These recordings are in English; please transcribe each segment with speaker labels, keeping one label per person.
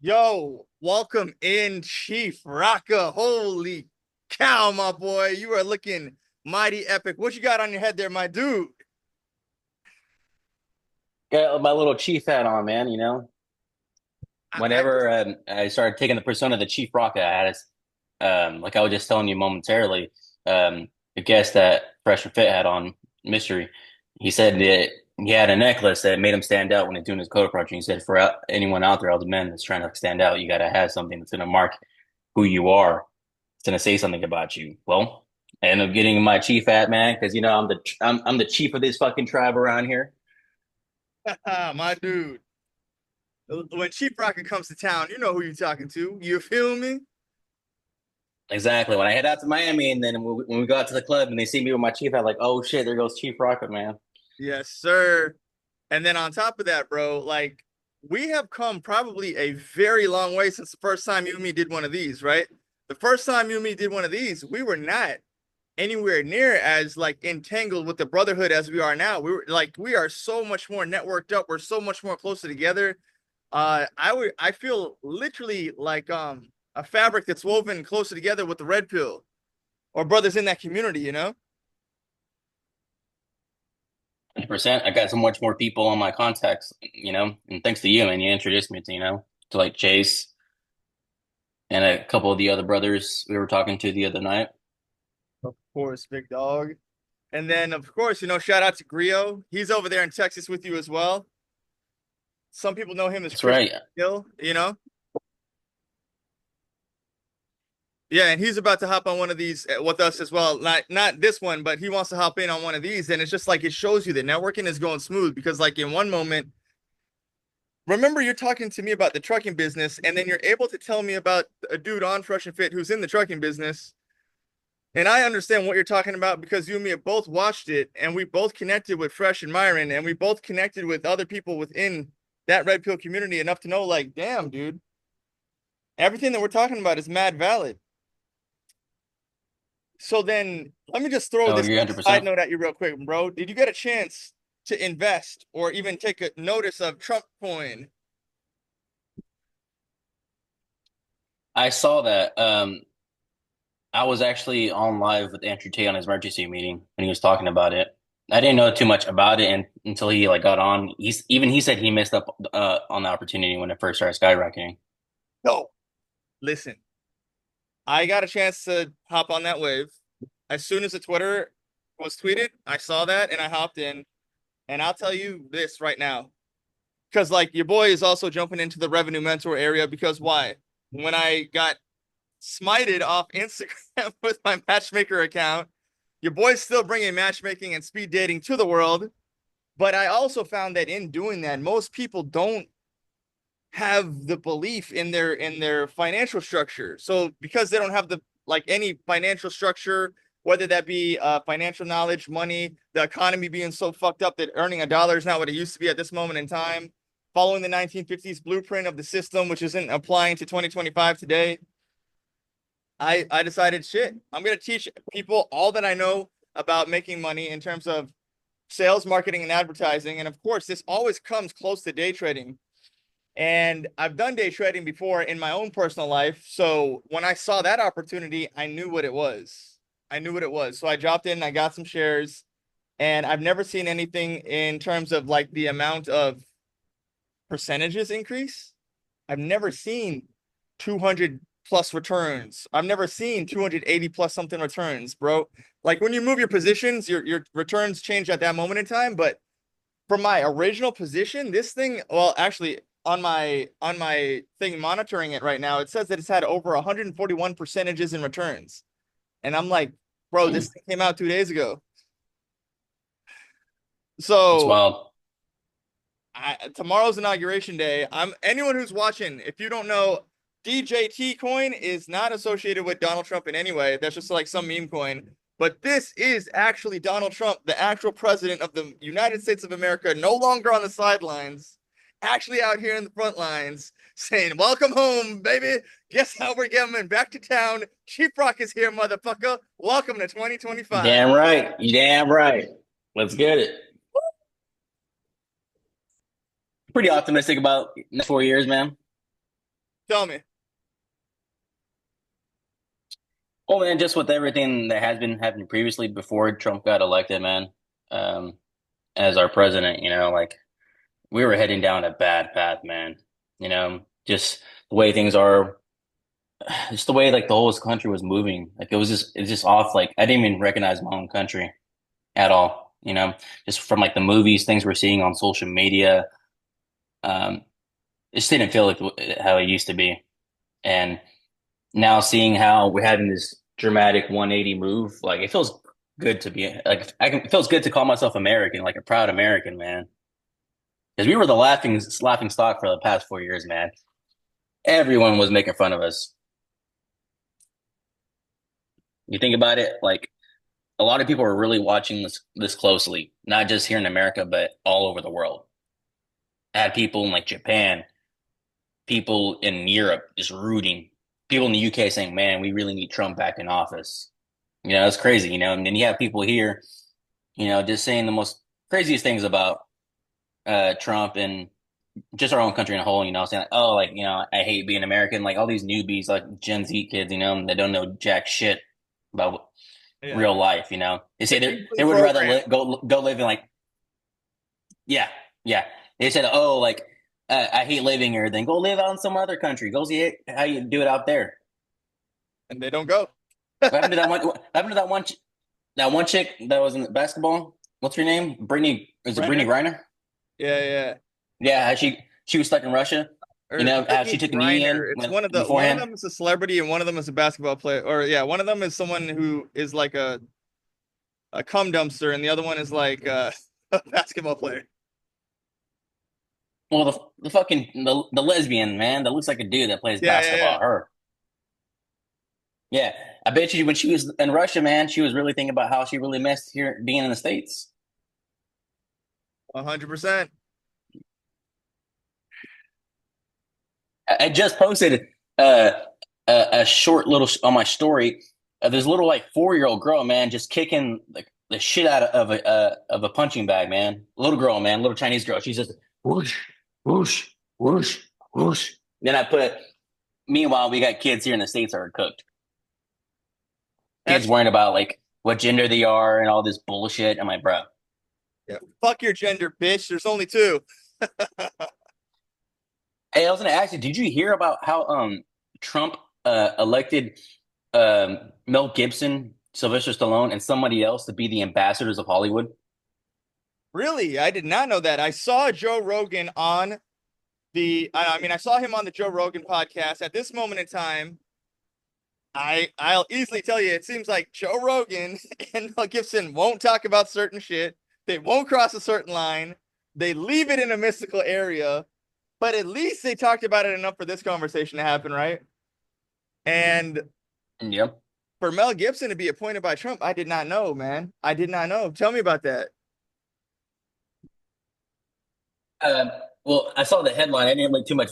Speaker 1: Yo, welcome in, Chief Rocka. Holy cow, my boy. You are looking mighty epic. What you got on your head there, my dude?
Speaker 2: Got my little chief hat on, man.
Speaker 1: I
Speaker 2: Whenever I started taking the persona of the Chief Rocka, I had, like I was just telling you momentarily, the guest that Fresh and Fit had on Mystery, he said that he had a necklace that made him stand out when he's doing his code approach. And he said, for anyone out there, all the men that's trying to stand out, you got to have something that's going to mark who you are. It's going to say something about you. Well, I ended up getting my chief hat, man, because I'm the chief of this fucking tribe around here.
Speaker 1: my dude. When Chief Rocka comes to town, you know who you're talking to. You feel me?
Speaker 2: Exactly. When I head out to Miami, and then when we go out to the club and they see me with my chief hat, like, oh shit, there goes Chief Rocket, man.
Speaker 1: Yes, sir. And then on top of that, bro, like we have come probably a very long way since the first time you and me did one of these, right? The first time you and me did one of these, we were not anywhere near as like entangled with the Brotherhood as we are now. We are so much more networked up. We're so much more closer together. I feel literally like a fabric that's woven closer together with the red pill or brothers in that community, you know?
Speaker 2: 100%. I got so much more people on my contacts, and thanks to you, man, you introduced me to like Chase and a couple of the other brothers we were talking to the other night.
Speaker 1: Of course, big dog. And then of course, shout out to Grio. He's over there in Texas with you as well. Some people know him as
Speaker 2: That's
Speaker 1: Christian
Speaker 2: right.
Speaker 1: Hill. Yeah, and he's about to hop on one of these with us as well. Not this one, but he wants to hop in on one of these. And it's just like it shows you that networking is going smooth because like in one moment, remember you're talking to me about the trucking business, and then you're able to tell me about a dude on Fresh and Fit who's in the trucking business. And I understand what you're talking about because you and me have both watched it, and we both connected with Fresh and Myron, and we both connected with other people within that Red Pill community enough to know, like, damn, dude, everything that we're talking about is mad valid. So then let me just throw
Speaker 2: Oh,
Speaker 1: this
Speaker 2: you're
Speaker 1: side
Speaker 2: 100%.
Speaker 1: note at you real quick, bro. Did you get a chance to invest or even take a notice of Trump coin?
Speaker 2: I saw that. I was actually on live with Andrew Tate on his emergency meeting when he was talking about it. I didn't know too much about it until he like got on. He said he missed up on the opportunity when it first started skyrocketing.
Speaker 1: No. Listen, I got a chance to hop on that wave. As soon as the Twitter was tweeted, I saw that and I hopped in. And I'll tell you this right now. Because like your boy is also jumping into the revenue mentor area because why? When I got smited off Instagram with my matchmaker account, your boy's still bringing matchmaking and speed dating to the world. But I also found that in doing that, most people don't have the belief in their financial structure. So because they don't have the like any financial structure, whether that be financial knowledge, money, the economy being so fucked up that earning a dollar is not what it used to be at this moment in time, following the 1950s blueprint of the system, which isn't applying to 2025 today, I decided shit. I'm gonna teach people all that I know about making money in terms of sales, marketing, and advertising. And of course, this always comes close to day trading. And I've done day trading before in my own personal life. So when I saw that opportunity, I knew what it was. I knew what it was. So I dropped in, I got some shares, and I've never seen anything in terms of like the amount of percentages increase. I've never seen 200 plus returns. I've never seen 280 plus something returns, bro. Like when you move your positions, your returns change at that moment in time, but from my original position, this thing, well, actually, on my thing monitoring it right now, it says that it's had over 141 percentages in returns. And I'm like, bro, this thing came out 2 days ago.
Speaker 2: It's
Speaker 1: So
Speaker 2: wild.
Speaker 1: tomorrow's inauguration day. I'm anyone who's watching, if you don't know, DJT coin is not associated with Donald Trump in any way. That's just like some meme coin. But this is actually Donald Trump, the actual president of the United States of America, no longer on the sidelines, actually out here in the front lines, saying, "Welcome home, baby. Guess how we're coming back to town? Chief Rock is here, motherfucker. Welcome to 2025."
Speaker 2: Damn right. You damn right. Let's get it. Pretty optimistic about next 4 years, man.
Speaker 1: Tell me.
Speaker 2: Well, man, just with everything that has been happening previously before Trump got elected, man, um, as our president, like we were heading down a bad path, man. Just the way things are, just the way like the whole country was moving. Like it's just off. Like I didn't even recognize my own country at all, just from like the movies, things we're seeing on social media. Um, it just didn't feel like how it used to be. And now seeing how we're having this dramatic 180 move, like it feels good to be like it feels good to call myself American, like a proud American, man. Because we were the laughing stock for the past 4 years, man. Everyone was making fun of us. You think about it, like a lot of people are really watching this closely, not just here in America, but all over the world. I had people in like Japan, people in Europe just rooting, people in the UK saying, "Man, we really need Trump back in office." It's crazy, and then you have people here, just saying the most craziest things about Trump and just our own country in a whole, saying like, oh, like, I hate being American, like all these newbies, like Gen Z kids, that don't know jack shit about
Speaker 1: Yeah.
Speaker 2: real life, They say
Speaker 1: They're easily
Speaker 2: they would rather
Speaker 1: programmed.
Speaker 2: go live in like, yeah, yeah. They said, oh, like, I hate living here, then go live out in some other country. Go see how you do it out there.
Speaker 1: And they don't go.
Speaker 2: What happened to that one? What happened to that one chick that was in basketball? What's her name? Brittany, is it Brittany
Speaker 1: Renner?
Speaker 2: Griner?
Speaker 1: Yeah, yeah.
Speaker 2: Yeah, how she was stuck in Russia.
Speaker 1: Or
Speaker 2: How she
Speaker 1: Brittany
Speaker 2: took a knee in
Speaker 1: Griner. It's one of
Speaker 2: beforehand.
Speaker 1: them is a celebrity and one of them is a basketball player. Or yeah, one of them is someone who is like a cum dumpster, and the other one is like a basketball player.
Speaker 2: Well, the fucking the lesbian man that looks like a dude that plays
Speaker 1: Yeah, yeah, yeah.
Speaker 2: basketball. Her, yeah. I bet you when she was in Russia, man, she was really thinking about how she really missed here being in the States.
Speaker 1: 100%.
Speaker 2: I just posted uh, a short little on my story of this little like 4-year-old girl, man, just kicking like the shit out of a punching bag, man. Little girl, man, little Chinese girl. She's just whoosh, whoosh, whoosh, whoosh. Then I put. Meanwhile, we got kids here in the States that are cooked. Kids
Speaker 1: That's
Speaker 2: worrying about like what gender they are and all this bullshit. I'm like, bro.
Speaker 1: yeah. Fuck your gender, bitch. There's only two.
Speaker 2: Hey, I was gonna ask you, did you hear about how Trump elected Mel Gibson, Sylvester Stallone, and somebody else to be the ambassadors of Hollywood?
Speaker 1: Really? I did not know that. I saw Joe Rogan on I mean, I saw him on the Joe Rogan podcast. At this moment in time, I'll easily tell you, it seems like Joe Rogan and Mel Gibson won't talk about certain shit. They won't cross a certain line. They leave it in a mystical area, but at least they talked about it enough for this conversation to happen, right? And
Speaker 2: Yep.
Speaker 1: for Mel Gibson to be appointed by Trump, I did not know, man. I did not know. Tell me about that.
Speaker 2: Um, well, I saw the headline. I didn't like too much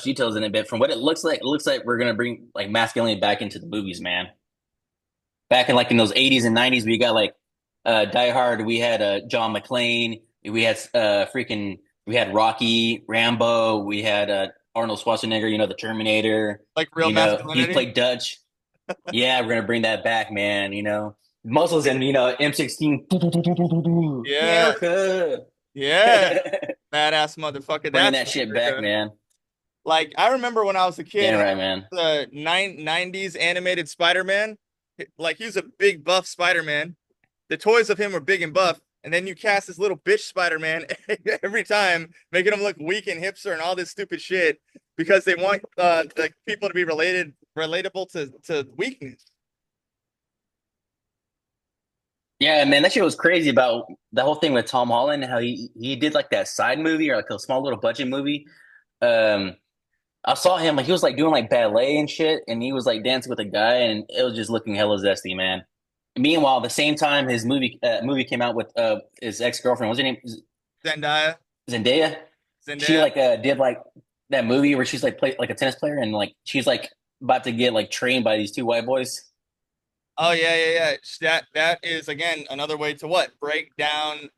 Speaker 2: details in it, but from what it looks like we're gonna bring like masculinity back into the movies, man. Back in like in those 80s and 90s, we got like Die Hard. We had John McClane. We had we had Rocky, Rambo. We had Arnold Schwarzenegger. The Terminator.
Speaker 1: Like real
Speaker 2: He
Speaker 1: masculinity?
Speaker 2: played Dutch. Yeah, we're gonna bring that back, man. Muscles and M16.
Speaker 1: Yeah.
Speaker 2: America.
Speaker 1: Yeah. Badass motherfucker.
Speaker 2: Bringing
Speaker 1: That's
Speaker 2: that shit back,
Speaker 1: America.
Speaker 2: man.
Speaker 1: Like I remember when I was a kid
Speaker 2: Damn
Speaker 1: and
Speaker 2: right, man.
Speaker 1: the 90s animated Spider-Man, like he was a big buff Spider-Man. The toys of him were big and buff, and then you cast this little bitch Spider-Man every time, making him look weak and hipster and all this stupid shit because they want the people to be relatable to weakness.
Speaker 2: Yeah, man, that shit was crazy about the whole thing with Tom Holland, how he did like that side movie or like a small little budget movie. Um, I saw him like he was like doing like ballet and shit, and he was like dancing with a guy, and it was just looking hella zesty, man. Meanwhile, the same time his movie came out with his ex-girlfriend, what's her name?
Speaker 1: Zendaya,
Speaker 2: Zendaya. She
Speaker 1: Zendaya.
Speaker 2: like did like that movie where she's like play like a tennis player, and like she's like about to get like trained by these two white boys.
Speaker 1: Oh yeah, yeah, yeah. That is again another way to what? Break down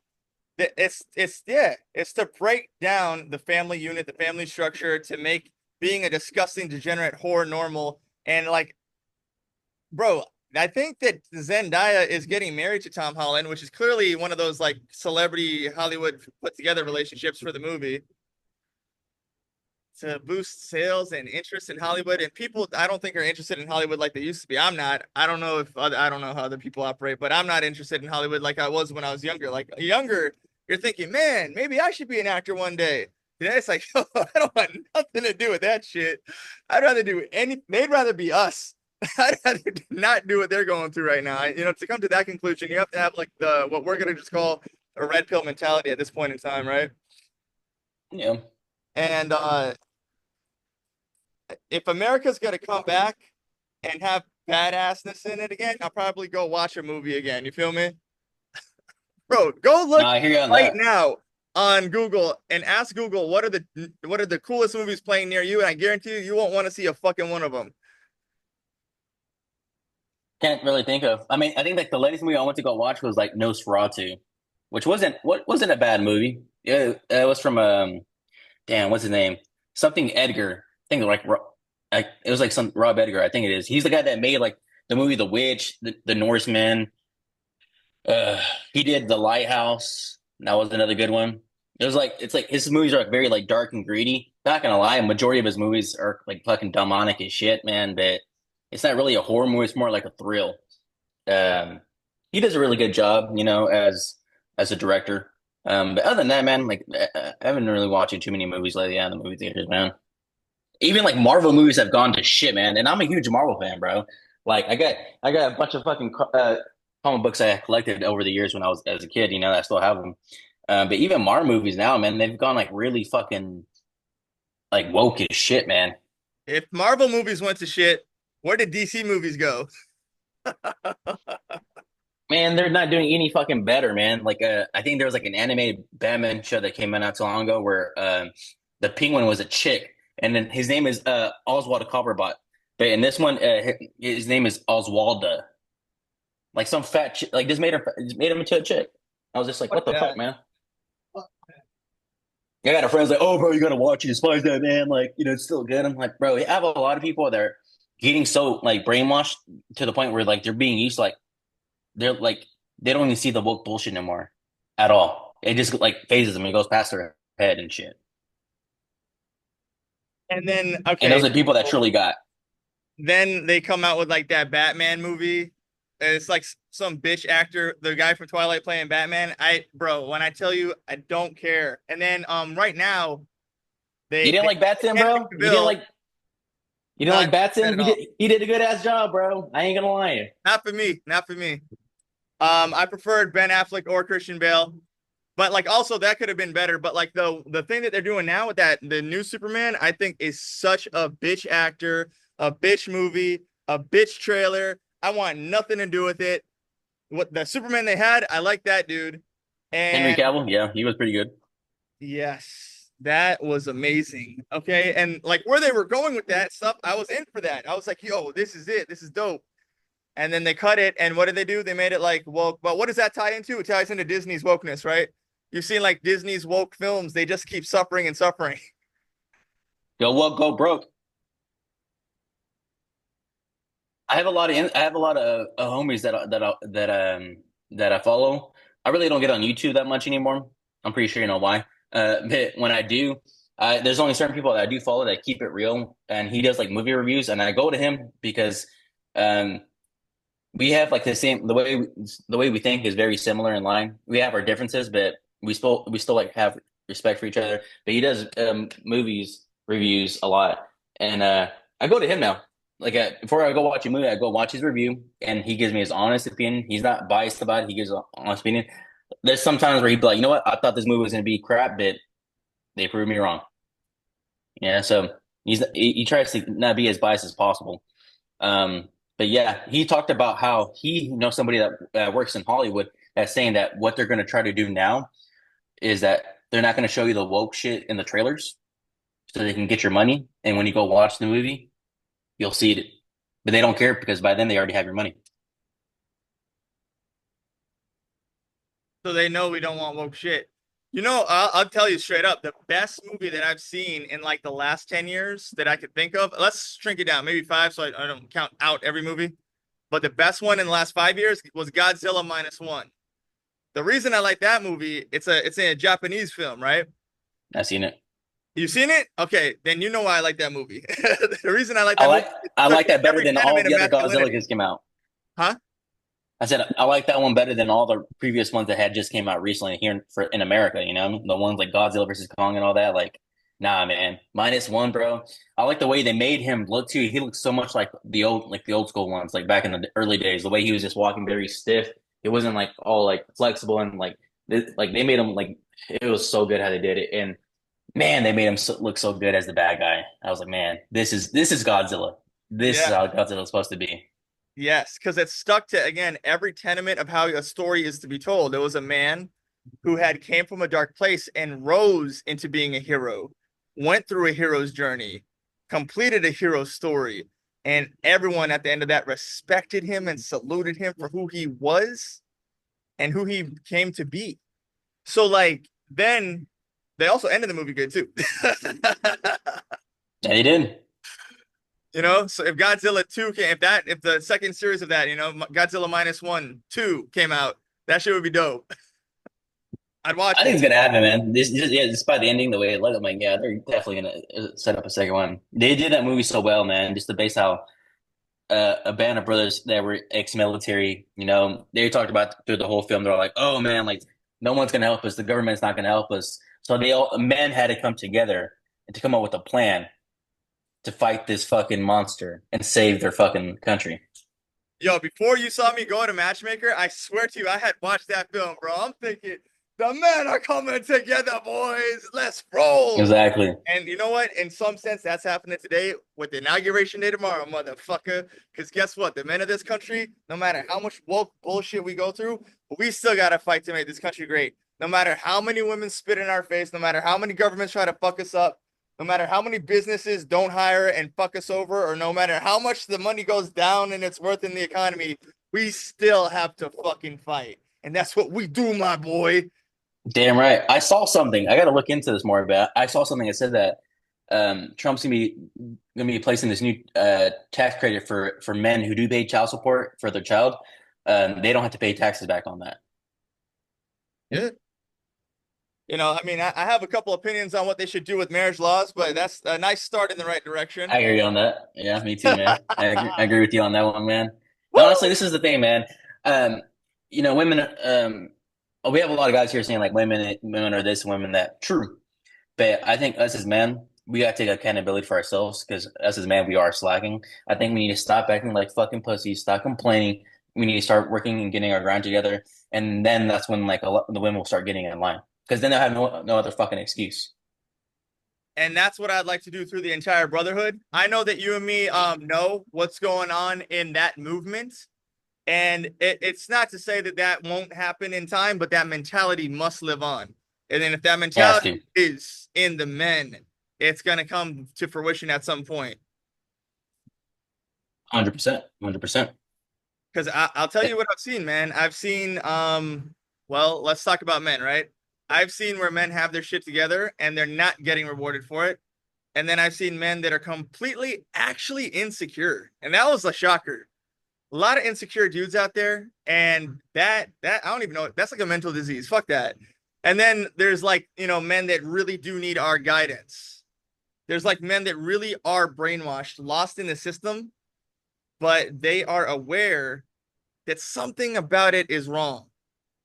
Speaker 1: it's yeah, it's to break down the family unit, the family structure to make being a disgusting, degenerate, whore normal. And like, bro, I think that Zendaya is getting married to Tom Holland, which is clearly one of those like celebrity Hollywood put together relationships for the movie to boost sales and interest in Hollywood. And people, I don't think are interested in Hollywood like they used to be. I'm not. I don't know if I don't know how other people operate, but I'm not interested in Hollywood like I was when I was younger. Like younger, you're thinking, man, maybe I should be an actor one day. Today it's like, oh, I don't want nothing to do with that shit. I'd rather do any. They'd rather be us. I'd rather not do what they're going through right now. You know, to come to that conclusion, you have to have like the what we're gonna just call a red pill mentality at this point in time, right?
Speaker 2: Yeah.
Speaker 1: And if America's gonna come back and have badassness in it again, I'll probably go watch a movie again. You feel me? Bro, go
Speaker 2: No,
Speaker 1: look
Speaker 2: I hear you on
Speaker 1: right
Speaker 2: that.
Speaker 1: now on Google and ask Google what are the coolest movies playing near you, and I guarantee you you won't want to see a fucking one of them.
Speaker 2: Can't really think of. I mean, I think like the latest movie I went to go watch was like Nosferatu, which wasn't a bad movie. Yeah, it was from damn, what's his name? Something Edgar. I think like it was like some Rob Edgar. I think it is. He's the guy that made like the movie The Witch, the Norseman. Uh, he did The Lighthouse. That was another good one. It was like it's like his movies are like very like dark and greedy. Not gonna lie, a majority of his movies are like fucking demonic as shit, man. But it's not really a horror movie. It's more like a thrill. Um, he does a really good job, as a director. But other than that, man, like I haven't really watching too many movies lately out in the movie theaters, man. Even like Marvel movies have gone to shit, man. And I'm a huge Marvel fan, bro. Like I got a bunch of fucking comic books I collected over the years when I was as a kid. I still have them. But even Marvel movies now, man, they've gone like really fucking like woke as shit, man.
Speaker 1: If Marvel movies went to shit, where did DC movies go?
Speaker 2: Man, they're not doing any fucking better, man. Like, I think there was like an animated Batman show that came out not too long ago where the Penguin was a chick, and then his name is Oswald Cobblepot. But in this one, his name is Oswalda. Like some fat chick, like just made him into a chick. I was just like,
Speaker 1: Fuck
Speaker 2: what the fuck,
Speaker 1: that.
Speaker 2: man? I got a friend's like, oh, bro, you gotta watch it. Despise that, man. Like, it's still good. I'm like, bro, you have a lot of people that are getting so like brainwashed to the point where like they're being used to, like they're like they don't even see the woke bullshit anymore at all. It just like phases them. It goes past their head and shit.
Speaker 1: And then
Speaker 2: And those
Speaker 1: okay,
Speaker 2: are the people that
Speaker 1: so
Speaker 2: truly got.
Speaker 1: then they come out with like that Batman movie. And it's like some bitch actor, the guy from Twilight playing Batman. Bro, when I tell you, I don't care. And then right now
Speaker 2: You didn't
Speaker 1: they
Speaker 2: like Batson,
Speaker 1: Henry
Speaker 2: bro.
Speaker 1: Cavill.
Speaker 2: You didn't
Speaker 1: Not
Speaker 2: like
Speaker 1: bad
Speaker 2: Batson.
Speaker 1: at
Speaker 2: He
Speaker 1: all.
Speaker 2: did a good ass job, bro. I ain't gonna lie.
Speaker 1: Not for me. Not for me. I preferred Ben Affleck or Christian Bale. But like also that could have been better. But like the thing that they're doing now with that the new Superman, I think is such a bitch actor, a bitch movie, a bitch trailer. I want nothing to do with it. What the Superman they had, I like that dude.
Speaker 2: Henry
Speaker 1: And
Speaker 2: Cavill, yeah, he was pretty good.
Speaker 1: yes, that was amazing. Okay. And like where they were going with that stuff, I was in for that. I was like, yo, this is it. This is dope. And then they cut it. And what did they do? They made it like woke. But what does that tie into? It ties into Disney's wokeness, right? You've seen like Disney's woke films, they just keep suffering and suffering.
Speaker 2: Go woke, go broke. I have a lot of homies that I follow. I really don't get on YouTube that much anymore. I'm pretty sure you know why. But when I do, there's only certain people that I do follow that keep it real, and he does like movie reviews, and I go to him because um, we have like the way we think is very similar in line. We have our differences, but we still like have respect for each other. But he does movies reviews a lot, and I go to him now. Like before I go watch a movie, I go watch his review, and he gives me his honest opinion. He's not biased about it. He gives an honest opinion. There's sometimes where he'd be like, you know what? I thought this movie was gonna be crap, but they proved me wrong. Yeah, so he tries to not be as biased as possible. But yeah, he talked about how he knows somebody that works in Hollywood that's saying that what they're going to try to do now is that they're not going to show you the woke shit in the trailers so they can get your money. And when you go watch the movie, you'll see it. But they don't care because by then they already have your money.
Speaker 1: So they know we don't want woke shit. I'll tell you straight up, the best movie that I've seen in like the last 10 years that I could think of, let's shrink it down, maybe five, so I don't count out every movie. But the best one in the last 5 years was Godzilla minus one. The reason I like that movie, it's a Japanese film, right?
Speaker 2: I've seen it.
Speaker 1: You seen it? Okay, then you know why I like that movie. The reason I like
Speaker 2: I
Speaker 1: that movie
Speaker 2: like
Speaker 1: is
Speaker 2: I
Speaker 1: took
Speaker 2: like that better
Speaker 1: every
Speaker 2: than all
Speaker 1: tenement of
Speaker 2: the other Godzilla
Speaker 1: masculinity.
Speaker 2: that came out.
Speaker 1: Huh?
Speaker 2: I said I like that one better than all the previous ones that had just came out recently here in America. The ones like Godzilla versus Kong and all that. Like, nah, man, minus one, bro. I like the way they made him look too. He looks so much like the old school ones, like back in the early days. The way he was just walking very stiff. It wasn't like all like flexible and like they made him like it was so good how they did it. And man, they made him look so good as the bad guy. I was like, man, this is Godzilla. This is
Speaker 1: Yeah.
Speaker 2: how Godzilla's supposed to be.
Speaker 1: Yes, because it stuck to again every tenement of how a story is to be told. There was a man who had came from a dark place and rose into being a hero, went through a hero's journey, completed a hero story, and everyone at the end of that respected him and saluted him for who he was and who he came to be. So like then they also ended the movie good too.
Speaker 2: And he did.
Speaker 1: So if Godzilla 2 came, if the second series of that, Godzilla minus one, two came out, that shit would be dope. I'd watch
Speaker 2: I think
Speaker 1: it.
Speaker 2: it's gonna happen, man. Yeah, despite the ending, the way it led, I'm like, yeah, they're definitely gonna set up a second one. They did that movie so well, man. Just the base how a band of brothers that were ex-military, they talked about through the whole film. They're like, oh man, like no one's gonna help us. The government's not gonna help us. So men had to come together and to come up with a plan to fight this fucking monster and save their fucking country.
Speaker 1: Yo, before you saw me go to Matchmaker, I swear to you, I had watched that film, bro. I'm thinking, the men are coming together, boys. Let's roll.
Speaker 2: Exactly.
Speaker 1: And you know what? In some sense, that's happening today with the inauguration day tomorrow, motherfucker. Because guess what? The men of this country, no matter how much woke bullshit we go through, we still got to fight to make this country great. No matter how many women spit in our face, no matter how many governments try to fuck us up, no matter how many businesses don't hire and fuck us over, or no matter how much the money goes down and its worth in the economy, we still have to fucking fight. And that's what we do, my boy.
Speaker 2: Damn right. I saw something. I got to look into this more, but I saw something that said that Trump's gonna be placing this new tax credit for men who do pay child support for their child. They don't have to pay taxes back on that.
Speaker 1: Yeah. I mean, I have a couple opinions on what they should do with marriage laws, but that's a nice start in the right direction.
Speaker 2: I hear you on that. Yeah, me too, man. I agree with you on that one, man. Honestly,
Speaker 1: Woo!
Speaker 2: this is the thing, man. Um, women. We have a lot of guys here saying like women are this, women that. True, but I think us as men, we gotta take accountability for ourselves because us as men, we are slacking. I think we need to stop acting like fucking pussies, stop complaining. We need to start working and getting our grind together, and then that's when like the women will start getting in line because then they'll have no other fucking excuse.
Speaker 1: And that's what I'd like to do through the entire Brotherhood. I know that you and me know what's going on in that movement. And it's not to say that that won't happen in time, but that mentality must live on. And then if that
Speaker 2: It has
Speaker 1: mentality
Speaker 2: to,
Speaker 1: is in the men, it's going to come to fruition at some point.
Speaker 2: 100%, 100%.
Speaker 1: Because I'll tell you what I've seen, man. I've seen, well, let's talk about men, right? I've seen where men have their shit together and they're not getting rewarded for it. And then I've seen men that are completely actually insecure. And that was a shocker. A lot of insecure dudes out there. And that I don't even know. That's like a mental disease. Fuck that. And then there's like, men that really do need our guidance. There's like men that really are brainwashed, lost in the system, but they are aware that something about it is wrong.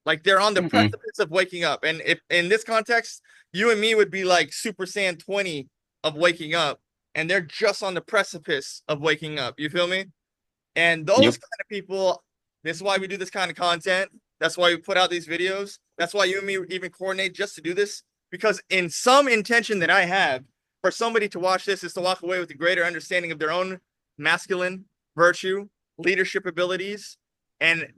Speaker 1: Like they're on the
Speaker 2: Mm-mm.
Speaker 1: precipice of waking up. And if in this context, you and me would be like Super Saiyan 20 of waking up, and they're just on the precipice of waking up. You feel me? And those
Speaker 2: Yep.
Speaker 1: kind of people, this is why we do this kind of content. That's why we put out these videos. That's why you and me even coordinate just to do this. Because in some intention that I have for somebody to watch this is to walk away with a greater understanding of their own masculine virtue, leadership abilities, and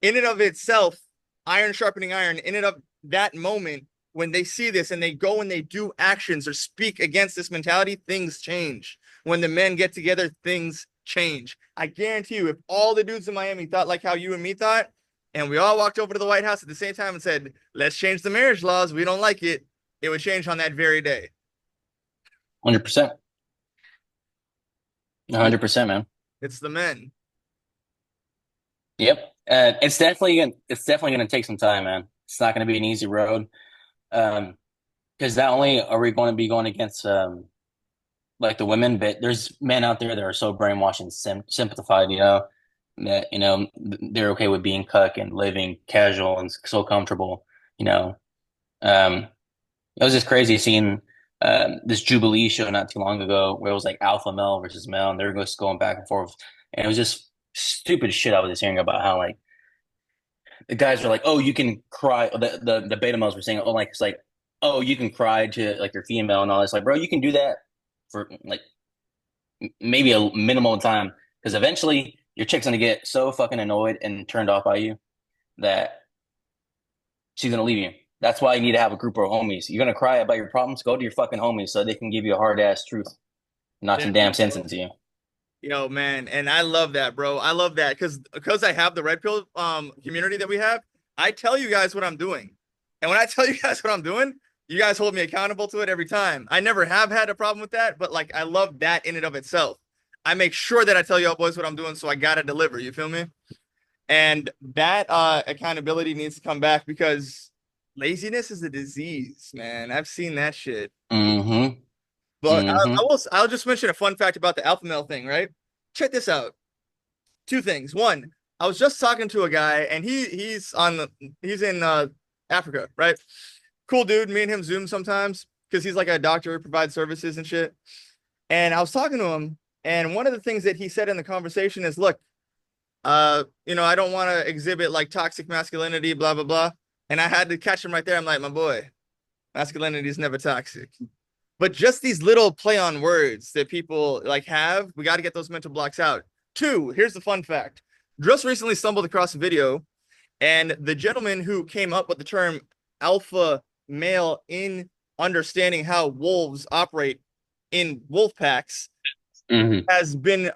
Speaker 1: in and of itself, iron sharpening iron, in and of that moment, when they see this and they go and they do actions or speak against this mentality, things change. When the men get together, things change. I guarantee you, if all the dudes in Miami thought like how you and me thought, and we all walked over to the White House at the same time and said, let's change the marriage laws. We don't like it. It would change on that very day.
Speaker 2: 100%. 100%, man.
Speaker 1: It's the men.
Speaker 2: Yep. It's definitely gonna take some time, man. It's not gonna be an easy road. Because not only are we going to be going against like the women, but there's men out there that are so brainwashed and simplified, that they're okay with being cuck and living casual and so comfortable, you know. Um, it was just crazy seeing this Jubilee show not too long ago where it was like alpha male versus male, and they were just going back and forth, and it was just stupid shit I was just hearing about how like the guys were like, oh, you can cry. The beta males were saying, oh, like it's like, oh, you can cry to like your female and all this. Like, bro, you can do that for like maybe a minimal time because eventually your chick's gonna get so fucking annoyed and turned off by you that she's gonna leave you. That's why you need to have a group of homies. You're gonna cry about your problems, go to your fucking homies so they can give you a hard ass truth, knock
Speaker 1: There
Speaker 2: some
Speaker 1: you
Speaker 2: damn sense
Speaker 1: go.
Speaker 2: into you.
Speaker 1: Yo, man, and I love that, bro. I love that because I have the red pill community that we have. I tell you guys what I'm doing, and when I tell you guys what I'm doing, you guys hold me accountable to it every time. I never have had a problem with that, but like I love that in and of itself. I make sure that I tell y'all boys what I'm doing, so I gotta deliver. You feel me? And that accountability needs to come back because laziness is a disease, man. I've seen that shit.
Speaker 2: Mm-hmm.
Speaker 1: But
Speaker 2: Mm-hmm.
Speaker 1: I'll just mention a fun fact about the alpha male thing, right? Check this out. Two things. One, I was just talking to a guy, and he's in Africa, right? Cool dude. Me and him Zoom sometimes because he's like a doctor who provides services and shit. And I was talking to him, and one of the things that he said in the conversation is, "Look, I don't want to exhibit like toxic masculinity, blah blah blah." And I had to catch him right there. I'm like, my boy, masculinity is never toxic. But just these little play on words that people like have, we got to get those mental blocks out. Two, here's the fun fact. Just recently stumbled across a video, and the gentleman who came up with the term alpha male in understanding how wolves operate in wolf packs
Speaker 2: Mm-hmm.
Speaker 1: has been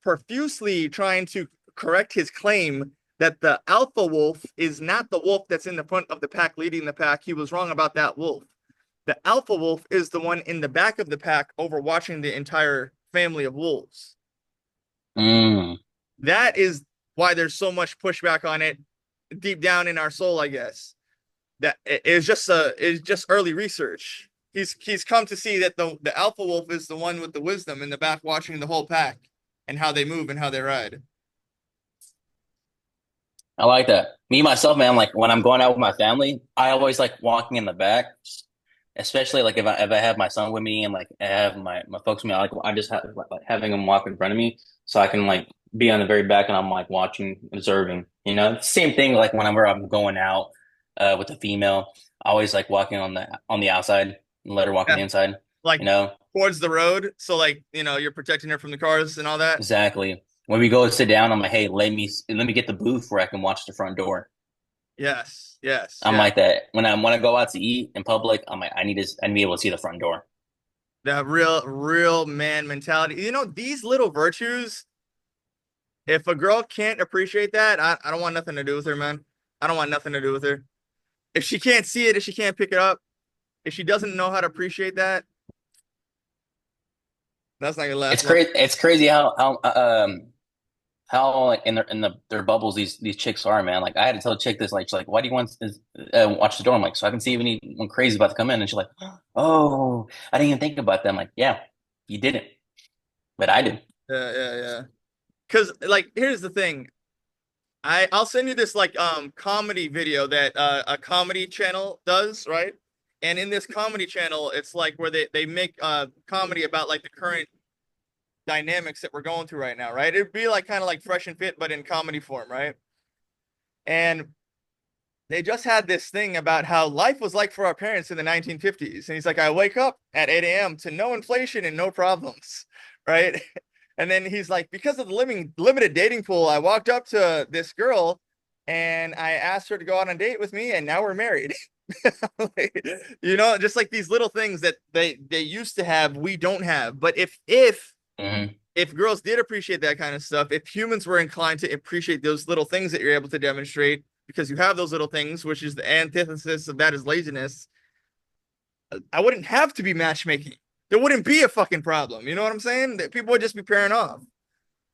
Speaker 1: profusely trying to correct his claim that the alpha wolf is not the wolf that's in the front of the pack leading the pack. He was wrong about that wolf. The alpha wolf is the one in the back of the pack overwatching the entire family of wolves.
Speaker 2: Mm.
Speaker 1: That is why there's so much pushback on it deep down in our soul, I guess. That it's just early research. He's come to see that the alpha wolf is the one with the wisdom in the back watching the whole pack and how they move and how they ride.
Speaker 2: I like that. Me myself, man, like when I'm going out with my family, I always like walking in the back, especially like if I have my son with me and like I have my folks with me, I just have like having them walk in front of me so I can like be on the very back and I'm like watching, observing. Same thing like whenever I'm going out with a female, I always like walking on the outside and let her walk on
Speaker 1: Yeah,
Speaker 2: the inside.
Speaker 1: like
Speaker 2: You know,
Speaker 1: towards the road, so like you're protecting her from the cars and all that.
Speaker 2: exactly. When we go sit down, I'm like, hey, let me get the booth where I can watch the front door.
Speaker 1: Yes, yes,
Speaker 2: I'm
Speaker 1: yeah.
Speaker 2: like that. When I go out to eat in public, I'm like, I need to be able to see the front door.
Speaker 1: That real man mentality. These little virtues, if a girl can't appreciate that, I don't want nothing to do with her, man. I don't want nothing to do with her. If she can't see it, if she can't pick it up, if she doesn't know how to appreciate that, that's not gonna
Speaker 2: It's
Speaker 1: last long.
Speaker 2: crazy. It's crazy how like in their bubbles these chicks are, man. Like I had to tell a chick this, like she's like, why do you want to watch the door? I'm like, so I can see if anyone crazy is about to come in. And she's like, oh, I didn't even think about that. I'm like, yeah, you didn't, but I did.
Speaker 1: Yeah, yeah, yeah. Because like, here's the thing. I'll send you this like comedy video that a comedy channel does, right? And in this comedy channel, it's like where they make comedy about like the current dynamics that we're going through right now, right? It'd be like kind of like Fresh and Fit, but in comedy form, right? And they just had this thing about how life was like for our parents in the 1950s. And he's like, I wake up at 8 a.m. to no inflation and no problems, right? And then he's like, because of the limited dating pool, I walked up to this girl and I asked her to go on a date with me, and now we're married. Just like these little things that they used to have, we don't have. But
Speaker 2: Hmm.
Speaker 1: if girls did appreciate that kind of stuff, if humans were inclined to appreciate those little things that you're able to demonstrate, because you have those little things, which is the antithesis of that is laziness. I wouldn't have to be matchmaking. There wouldn't be a fucking problem. You know what I'm saying? That people would just be pairing off.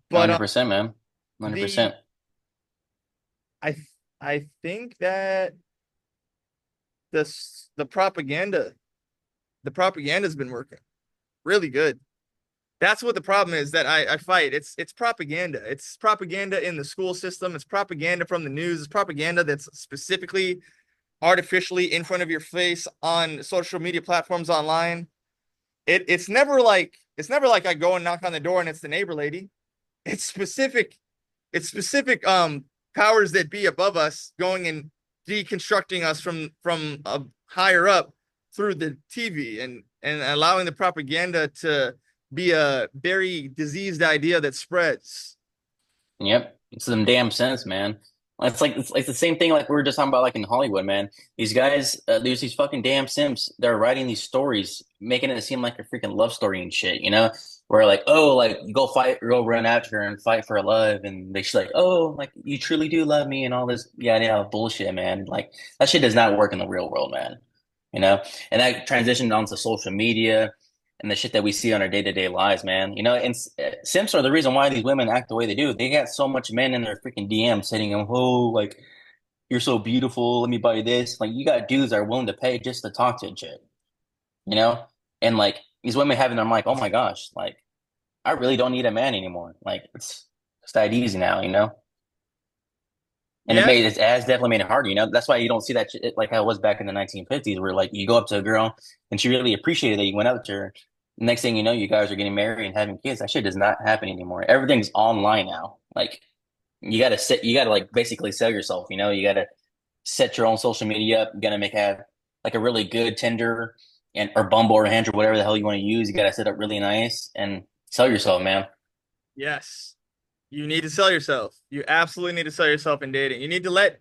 Speaker 1: But
Speaker 2: 100%, man.
Speaker 1: the
Speaker 2: 100%.
Speaker 1: I I think that the propaganda the propaganda's been working really good. That's what the problem is that I fight. It's propaganda. It's propaganda in the school system. It's propaganda from the news. It's propaganda that's specifically artificially in front of your face on social media platforms online. It's never like I go and knock on the door and it's the neighbor lady. It's specific it's specific powers that be above us going and deconstructing us from higher up through the TV and allowing the propaganda to be a very diseased idea that spreads.
Speaker 2: Yep. It's some damn sense, man. It's like the same thing like we were just talking about like in Hollywood, man. These guys, there's these fucking damn simps. They're writing these stories, making it seem like a freaking love story and shit, you know? Where like, oh, like you go fight, go run after her and fight for love, and they just like, oh, like you truly do love me and all this, yeah, yeah, bullshit, man. Like that shit does not work in the real world, man. You know? And that transitioned onto social media and the shit that we see on our day-to-day lives, man. You know, and simps are the reason why these women act the way they do. They got so much men in their freaking DMs saying, "Oh, like you're so beautiful. Let me buy you this." Like you got dudes that are willing to pay just to talk to a chick, you know? And like these women having them like, "Oh my gosh, like I really don't need a man anymore. Like it's that easy now, you know?" And
Speaker 1: Yeah,
Speaker 2: it has definitely made it harder, you know? That's why you don't see that shit like how it was back in the 1950s, where like you go up to a girl and she really appreciated that you went up to her. Next thing you know, you guys are getting married and having kids. That shit does not happen anymore. Everything's online now. Like you gotta like basically sell yourself, you know? You gotta set your own social media up. You gotta have like a really good Tinder and or Bumble or Hinge or whatever the hell you want to use. You gotta set up really nice and sell yourself, man.
Speaker 1: yes. You need to sell yourself. You absolutely need to sell yourself in dating. You need to let,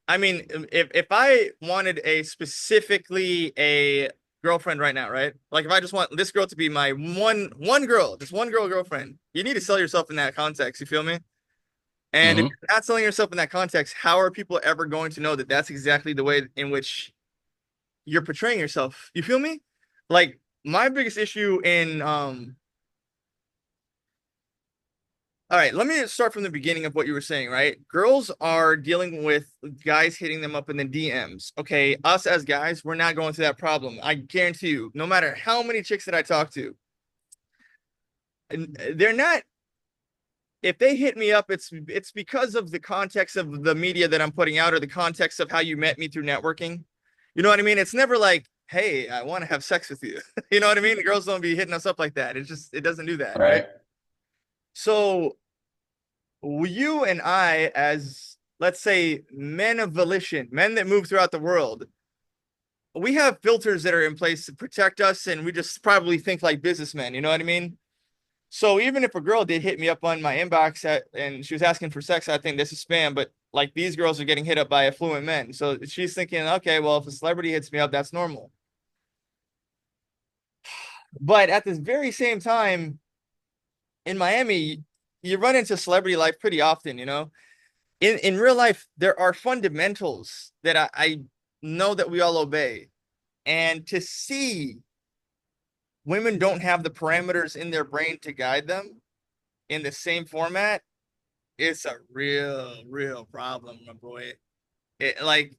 Speaker 1: I mean, if I wanted a specifically a girlfriend right now, right? Like if I just want this girl to be my one girl, just one girl girlfriend, you need to sell yourself in that context. You feel me? And if
Speaker 2: Hmm.
Speaker 1: you're not selling yourself in that context, how are people ever going to know that that's exactly the way in which you're portraying yourself? You feel me? Like my biggest issue in all right, let me start from the beginning of what you were saying, right? Girls are dealing with guys hitting them up in the DMs. Okay, us as guys, we're not going through that problem. I guarantee you, no matter how many chicks that I talk to, and they're not, if they hit me up, it's because of the context of the media that I'm putting out or the context of how you met me through networking. You know what I mean? It's never like, hey, I want to have sex with you. You know what I mean? The girls don't be hitting us up like that. It doesn't do that, right?
Speaker 2: Right.
Speaker 1: So you and I, as let's say men of volition, men that move throughout the world, we have filters that are in place to protect us, and we just probably think like businessmen. You know what I mean? So even if a girl did hit me up on my inbox and she was asking for sex, I think this is spam. But like these girls are getting hit up by affluent men, so she's thinking, okay, well, if a celebrity hits me up, that's normal. But at this very same time, in Miami, you run into celebrity life pretty often. You know, in real life, there are fundamentals that I know that we all obey. And to see women don't have the parameters in their brain to guide them in the same format, it's a real problem, my boy. It like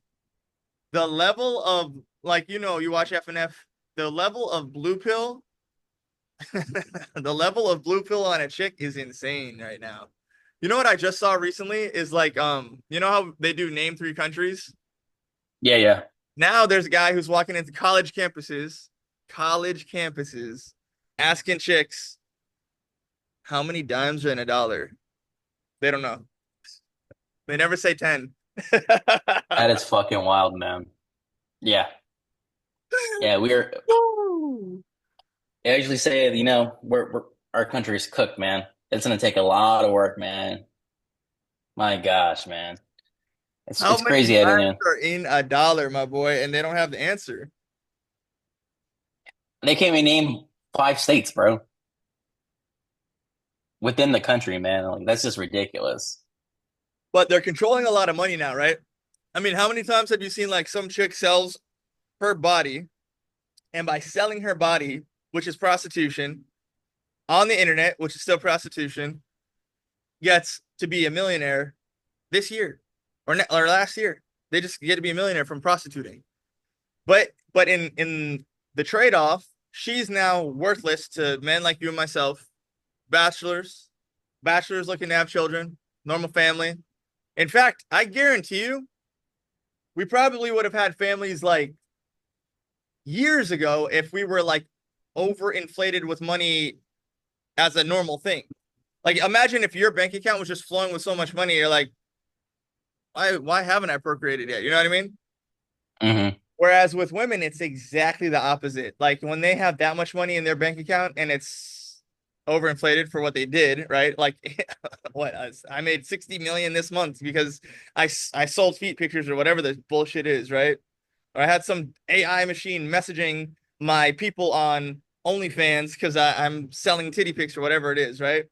Speaker 1: the level of like you watch FNF, the level of blue pill, the level of blue pill on a chick is insane right now. You know what I just saw recently is like you know how they do name three countries?
Speaker 2: Yeah, yeah.
Speaker 1: Now there's a guy who's walking into college campuses, asking chicks how many dimes are in a dollar. They don't know. They never say 10.
Speaker 2: That is fucking wild, man. Yeah. Yeah, I usually say, you know, our country's cooked, man. It's gonna take a lot of work, man. My gosh, man.
Speaker 1: How
Speaker 2: It's
Speaker 1: many
Speaker 2: crazy out here,
Speaker 1: dimes
Speaker 2: man.
Speaker 1: are in a dollar, my boy? And they don't have the answer.
Speaker 2: They can't even name 5 states, bro, within the country, man. Like that's just ridiculous.
Speaker 1: But they're controlling a lot of money now, right? I mean, how many times have you seen like some chick sells her body, and by selling her body, which is prostitution, on the internet, which is still prostitution, gets to be a millionaire this year or last year. They just get to be a millionaire from prostituting. But in the trade off, she's now worthless to men like you and myself, bachelors, bachelors looking to have children, normal family. In fact, I guarantee you, we probably would have had families like years ago if we were like overinflated with money as a normal thing. Like imagine if your bank account was just flowing with so much money, you're like, why haven't I procreated yet? You know what I mean?
Speaker 2: Hmm.
Speaker 1: Whereas with women, it's exactly the opposite. Like when they have that much money in their bank account and it's overinflated for what they did, right? Like what I made 60 million this month because I sold feet pictures or whatever the bullshit is, right? Or I had some AI machine messaging my people on OnlyFans because I'm selling titty pics or whatever it is, right?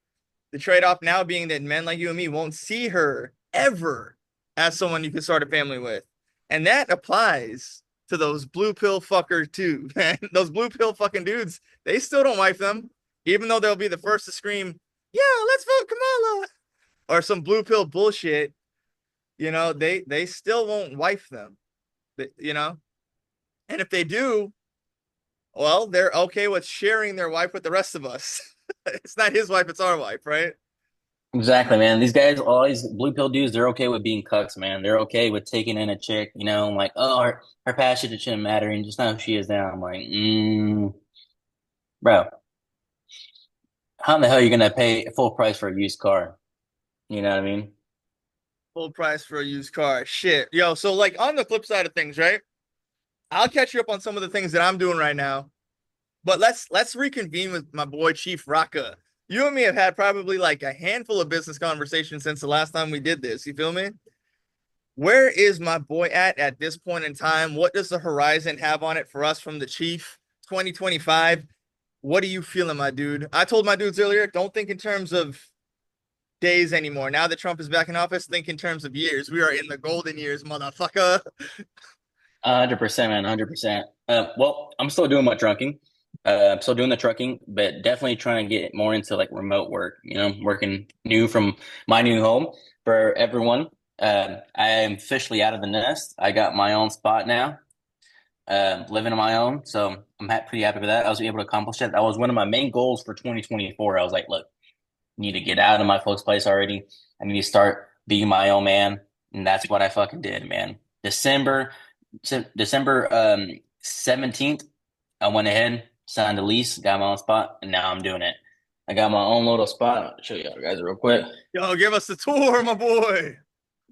Speaker 1: The trade-off now being that men like you and me won't see her ever as someone you can start a family with. And that applies to those blue pill fuckers too, man. Those blue pill fucking dudes, they still don't wife them, even though they'll be the first to scream, yeah, let's vote Kamala or some blue pill bullshit. They still won't wife them, you know? And if they do, well, they're okay with sharing their wife with the rest of us. It's not his wife, it's our wife, right?
Speaker 2: Exactly, man. These guys, all these blue pill dudes, they're okay with being cucks, man. They're okay with taking in a chick, like, oh, her passion it shouldn't matter, and just not who she is now. I'm like, bro, how in the hell are you gonna pay full price for a used car? You know what I mean?
Speaker 1: Full price for a used car. Shit. Yo, so like on the flip side of things, right? I'll catch you up on some of the things that I'm doing right now. But let's reconvene with my boy Chief Rocka. You and me have had probably like a handful of business conversations since the last time we did this. You feel me? Where is my boy at this point in time? What does the horizon have on it for us from the Chief 2025? What are you feeling, my dude? I told my dudes earlier, don't think in terms of days anymore. Now that Trump is back in office, think in terms of years. We are in the golden years, motherfucker.
Speaker 2: 100%, man, 100%. Well, I'm still doing my trucking. I'm still doing the trucking, but definitely trying to get more into like remote work, working new from my new home for everyone. I am officially out of the nest. I got my own spot now, living on my own. So I'm pretty happy with that. I was able to accomplish that. That was one of my main goals for 2024. I was like, look, I need to get out of my folks' place already. I need to start being my own man. And that's what I fucking did, man. December 17th, I went ahead, signed a lease, got my own spot, and now I'm doing it. I got my own little spot. I'll show you guys real quick.
Speaker 1: Yo, give us the tour, my boy.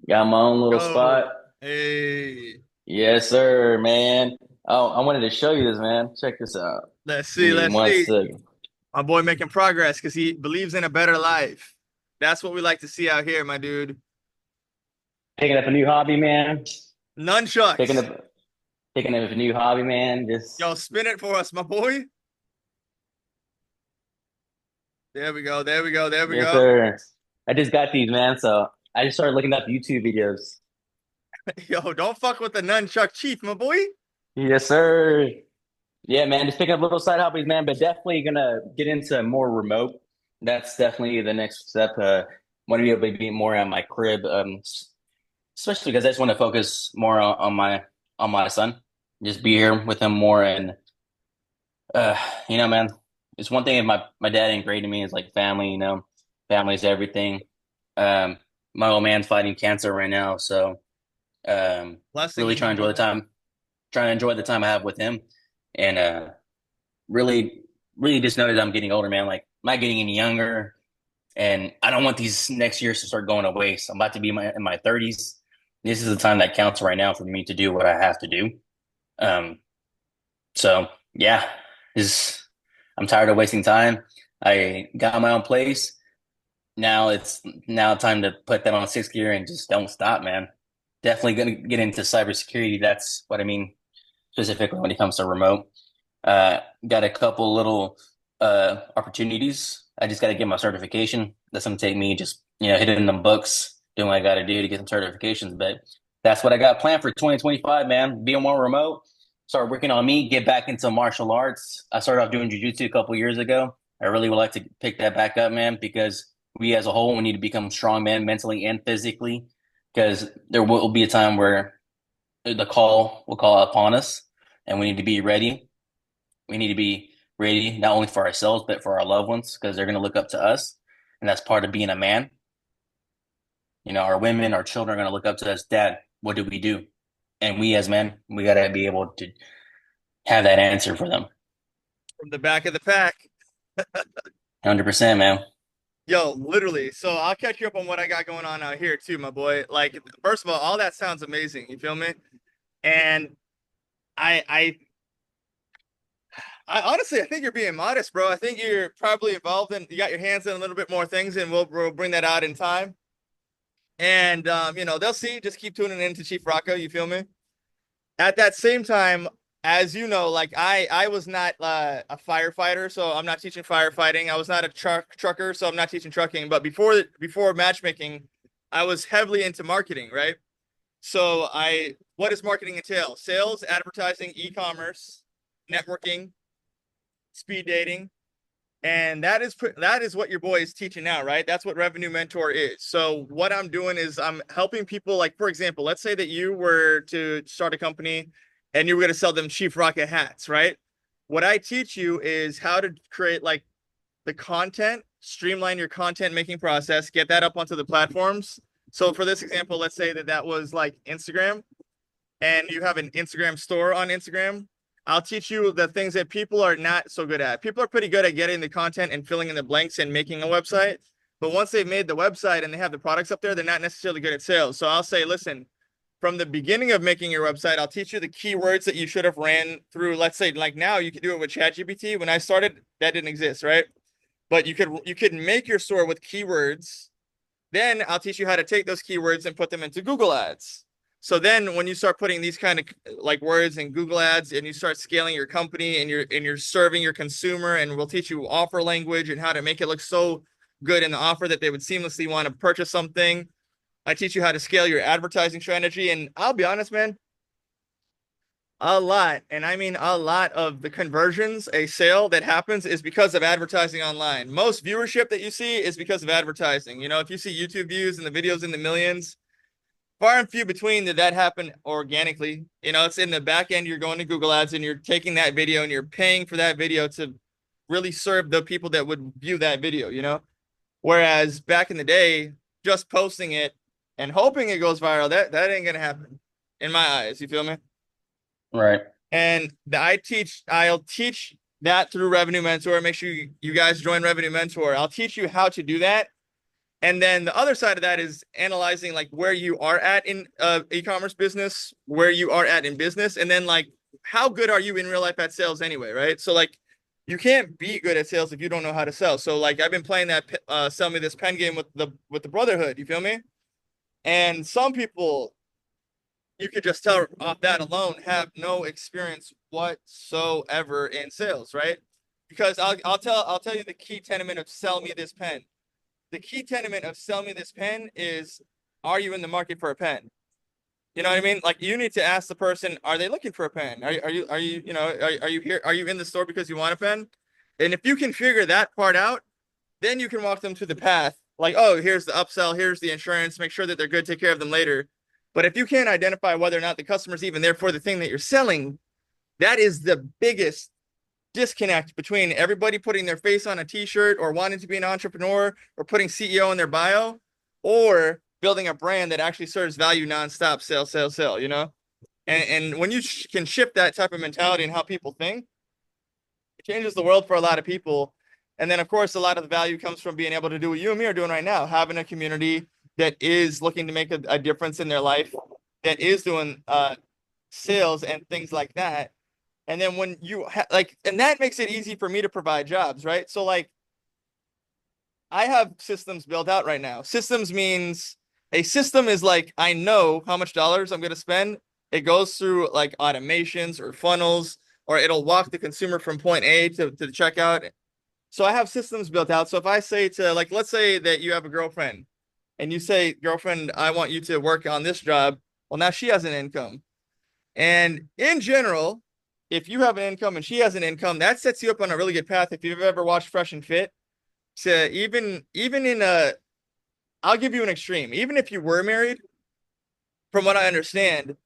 Speaker 2: Got my own little
Speaker 1: Yo,
Speaker 2: spot.
Speaker 1: hey,
Speaker 2: Yes, sir, man. Oh, I wanted to show you this, man. Check this out.
Speaker 1: let's
Speaker 2: Give
Speaker 1: see,
Speaker 2: me
Speaker 1: let's
Speaker 2: one
Speaker 1: see.
Speaker 2: second.
Speaker 1: My boy making progress because he believes in a better life. That's what we like to see out here, my dude.
Speaker 2: Picking up a new hobby, man. Picking
Speaker 1: Nunchucks.
Speaker 2: up picking up a new hobby, man. Just
Speaker 1: Yo, spin it for us, my boy. There we go, there we go, there we
Speaker 2: yes,
Speaker 1: go.
Speaker 2: sir. I just got these, man. So I just started looking up YouTube videos.
Speaker 1: Yo, don't fuck with the nunchuck chief, my boy.
Speaker 2: Yes, sir. Yeah, man, just picking up little side hobbies, man, but definitely gonna get into more remote. That's definitely the next step. Want to be able to be more at my crib, especially because I just want to focus more on my son, just be here with him more, and man, it's one thing if my dad ain't great to me. It's like family, family's everything. Um, my old man's fighting cancer right now, so really
Speaker 1: Blessings, my
Speaker 2: trying to enjoy the
Speaker 1: brother.
Speaker 2: time, trying to enjoy the time I have with him, and really, really just noticed I'm getting older, man. Like, I'm not getting any younger, and I don't want these next years to start going to waste. I'm about to be in my 30s. This is the time that counts right now for me to do what I have to do. Um, so yeah, is I'm tired of wasting time. I got my own place. Now time to put that on sixth gear and just don't stop, man. Definitely gonna get into cybersecurity. That's what I mean specifically when it comes to remote. Got a couple little opportunities. I just got to get my certification. That's gonna take me just hitting them books, doing what I got to do to get some certifications. But That's what I got planned for 2025, man. Being more remote, start working on me, get back into martial arts. I started off doing jujitsu a couple years ago. I really would like to pick that back up, man, because we as a whole, we need to become strong men mentally and physically, because there will be a time where the call will call upon us, and we need to be ready. We need to be ready not only for ourselves, but for our loved ones, because they're going to look up to us. And that's part of being a man. You know, our women, our children are going to look up to us. Dad, what do we do? And we as men, we got to be able to have that answer for them.
Speaker 1: From the back of the pack.
Speaker 2: 100%, man.
Speaker 1: Yo, literally. So I'll catch you up on what I got going on out here too, my boy. Like, first of all that sounds amazing. You feel me? And I, I, I honestly, I think you're being modest, bro. I think you're probably involved in, you got your hands in a little bit more things, and we'll bring that out in time. And they'll see. Just keep tuning in to Chief Rocka. You feel me? At that same time, as you know, like I was not a firefighter, so I'm not teaching firefighting. I was not a trucker, so I'm not teaching trucking. But before matchmaking, I was heavily into marketing, right? So what does marketing entail? Sales, advertising, e-commerce, networking, speed dating, and that is what your boy is teaching now, right? That's what Revenue Mentor is. So what I'm doing is I'm helping people, like, for example, let's say that you were to start a company and you were going to sell them Chief Rocket hats, right? What I teach you is how to create like the content, streamline your content making process, get that up onto the platforms. So for this example, let's say that that was like Instagram, and you have an Instagram store on Instagram. I'll teach you the things that people are not so good at. People are pretty good at getting the content and filling in the blanks and making a website. But once they've made the website and they have the products up there, they're not necessarily good at sales. So I'll say, listen, from the beginning of making your website, I'll teach you the keywords that you should have ran through. Let's say, like now, you could do it with ChatGPT. When I started, that didn't exist, right? But you could make your store with keywords. Then I'll teach you how to take those keywords and put them into Google Ads. So then when you start putting these kind of like words in Google Ads and you start scaling your company and you're serving your consumer, and we'll teach you offer language and how to make it look so good in the offer that they would seamlessly want to purchase something. I teach you how to scale your advertising strategy. And I'll be honest, man, a lot, and I mean a lot of the conversions, a sale that happens is because of advertising online. Most viewership that you see is because of advertising. You know, if you see YouTube views and the videos in the millions, far and few between did that happen organically. You know, it's in the back end. You're going to Google Ads and you're taking that video and you're paying for that video to really serve the people that would view that video, you know? Whereas back in the day, just posting it and hoping it goes viral, that ain't gonna happen in my eyes. You feel me?
Speaker 2: Right.
Speaker 1: And I'll teach that through Revenue Mentor. Make sure you guys join Revenue Mentor. I'll teach you how to do that. And then the other side of that is analyzing like where you are at in e-commerce business, where you are at in business, and then like how good are you in real life at sales anyway, right? So like you can't be good at sales if you don't know how to sell. So like I've been playing that sell me this pen game with the Brotherhood, you feel me? And some people, you could just tell off that alone, have no experience whatsoever in sales, right? Because I'll tell you the key tenement of sell me this pen. The key tenement of sell me this pen is, are you in the market for a pen? You know what I mean? Like you need to ask the person, are they looking for a pen? Are you here? Are you in the store because you want a pen? And if you can figure that part out, then you can walk them to the path. Like, oh, here's the upsell, here's the insurance, make sure that they're good, take care of them later. But if you can't identify whether or not the customer's even there for the thing that you're selling, that is the biggest disconnect between everybody putting their face on a t-shirt or wanting to be an entrepreneur or putting CEO in their bio, or building a brand that actually serves value nonstop, sell, sell, sell, you know? And when you can shift that type of mentality and how people think, it changes the world for a lot of people. And then, of course, a lot of the value comes from being able to do what you and me are doing right now, having a community that is looking to make a difference in their life, that is doing sales and things like that. And then when you and that makes it easy for me to provide jobs, right? So like I have systems built out right now. Systems means a system is like, I know how much dollars I'm going to spend. It goes through like automations or funnels, or it'll walk the consumer from point A to the checkout. So I have systems built out. So if I say to, like, let's say that you have a girlfriend and you say, girlfriend, I want you to work on this job. Well, now she has an income. And in general, if you have an income and she has an income, that sets you up on a really good path. If you've ever watched Fresh and Fit, to even in a, I'll give you an extreme. Even if you were married, from what I understand,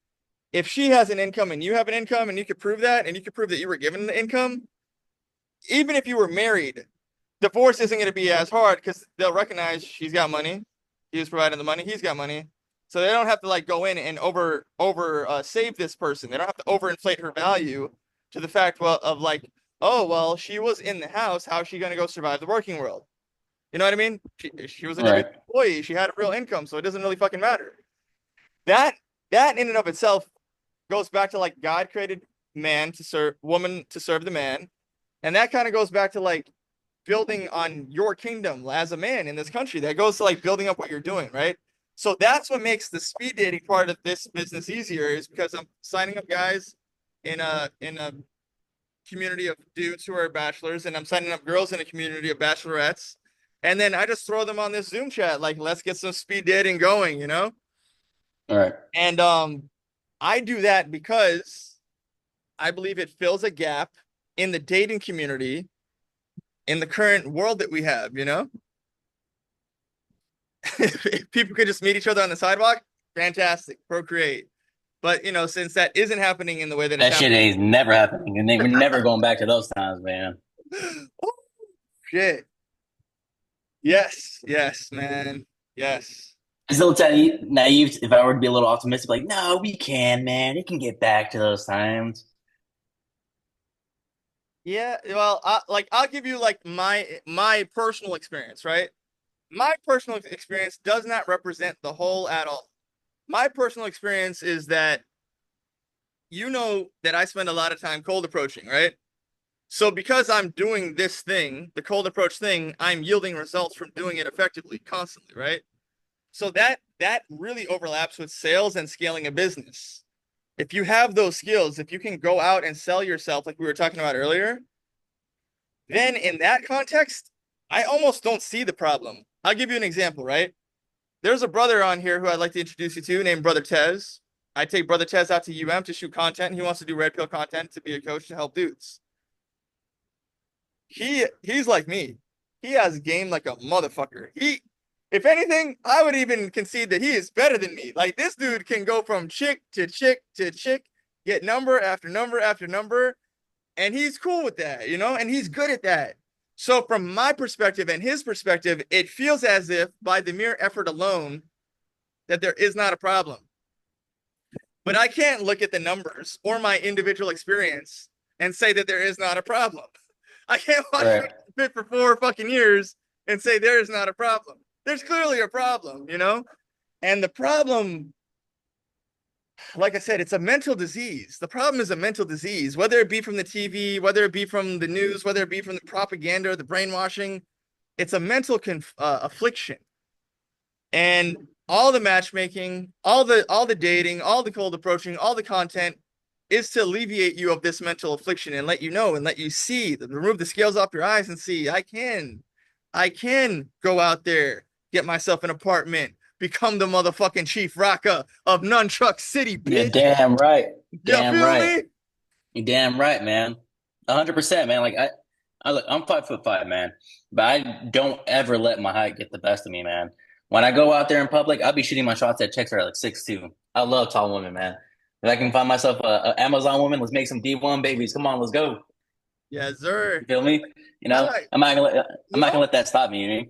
Speaker 1: if she has an income and you have an income and you could prove that and you could prove that you were given the income, even if you were married, divorce isn't going to be as hard because they'll recognize she's got money, he was providing the money, he's got money, so they don't have to like go in and over save this person. They don't have to overinflate her value to the fact well of like, oh well, she was in the house, how's she going to go survive the working world? You know what I mean? She was a
Speaker 2: Right.
Speaker 1: employee, she had a real income, so it doesn't really fucking matter. That that in and of itself goes back to like God created man to serve woman to serve the man, and that kind of goes back to like building on your kingdom as a man in this country. That goes to like building up what you're doing, right? So that's what makes the speed dating part of this business easier, is because I'm signing up guys in a community of dudes who are bachelors, and I'm signing up girls in a community of bachelorettes. And then I just throw them on this Zoom chat, like, let's get some speed dating going, you know?
Speaker 2: All right.
Speaker 1: And I do that because I believe it fills a gap in the dating community in the current world that we have, you know? If people could just meet each other on the sidewalk, fantastic, procreate. But you know, since that isn't happening in the way that it's
Speaker 2: That shit
Speaker 1: happening,
Speaker 2: ain't never happening, and we're never going back to those times, man.
Speaker 1: oh, shit. Yes, yes, man. Yes.
Speaker 2: It's a little naive if I were to be a little optimistic, like, no, we can, man. It can get back to those times.
Speaker 1: Yeah, well, I'll give you like my personal experience, right? My personal experience does not represent the whole at all. My personal experience is that you know that I spend a lot of time cold approaching, right? So because I'm doing this thing, the cold approach thing, I'm yielding results from doing it effectively, constantly, right? So that really overlaps with sales and scaling a business. If you have those skills, if you can go out and sell yourself like we were talking about earlier, then in that context, I almost don't see the problem. I'll give you an example, right? There's a brother on here who I'd like to introduce you to named Brother Tez. I take Brother Tez out to UM to shoot content. He wants to do red pill content to be a coach to help dudes. He's like me. He has game like a motherfucker. If anything, I would even concede that he is better than me. Like this dude can go from chick to chick to chick, get number after number after number, and he's cool with that, you know, and he's good at that. So from my perspective and his perspective, it feels as if by the mere effort alone that there is not a problem. But I can't look at the numbers or my individual experience and say that there is not a problem. I can't watch
Speaker 2: Right.
Speaker 1: Fit for 4 fucking years and say there is not a problem. There's clearly a problem, you know? And the problem, like I said, it's a mental disease. The problem is a mental disease, whether it be from the TV, whether it be from the news, whether it be from the propaganda, the brainwashing. It's a mental affliction. And all the matchmaking, all the dating, all the cold approaching, all the content is to alleviate you of this mental affliction and let you know and let you see, remove the scales off your eyes and see, I can go out there, get myself an apartment, become the motherfucking Chief Rocka of Nunchuck City,
Speaker 2: You're
Speaker 1: bitch.
Speaker 2: damn right.
Speaker 1: You
Speaker 2: Damn
Speaker 1: feel
Speaker 2: right.
Speaker 1: me?
Speaker 2: You're damn right, man. 100%, man. Like I look, I'm 5'5", man, but I don't ever let my height get the best of me, man. When I go out there in public, I'll be shooting my shots at chicks that are like 6'2". I love tall women, man. If I can find myself a Amazon woman, let's make some D1 babies. Come on, let's go.
Speaker 1: Yes, sir.
Speaker 2: You feel me? You
Speaker 1: I
Speaker 2: know,
Speaker 1: like,
Speaker 2: I'm
Speaker 1: you
Speaker 2: not gonna
Speaker 1: know,
Speaker 2: let that stop me. You know?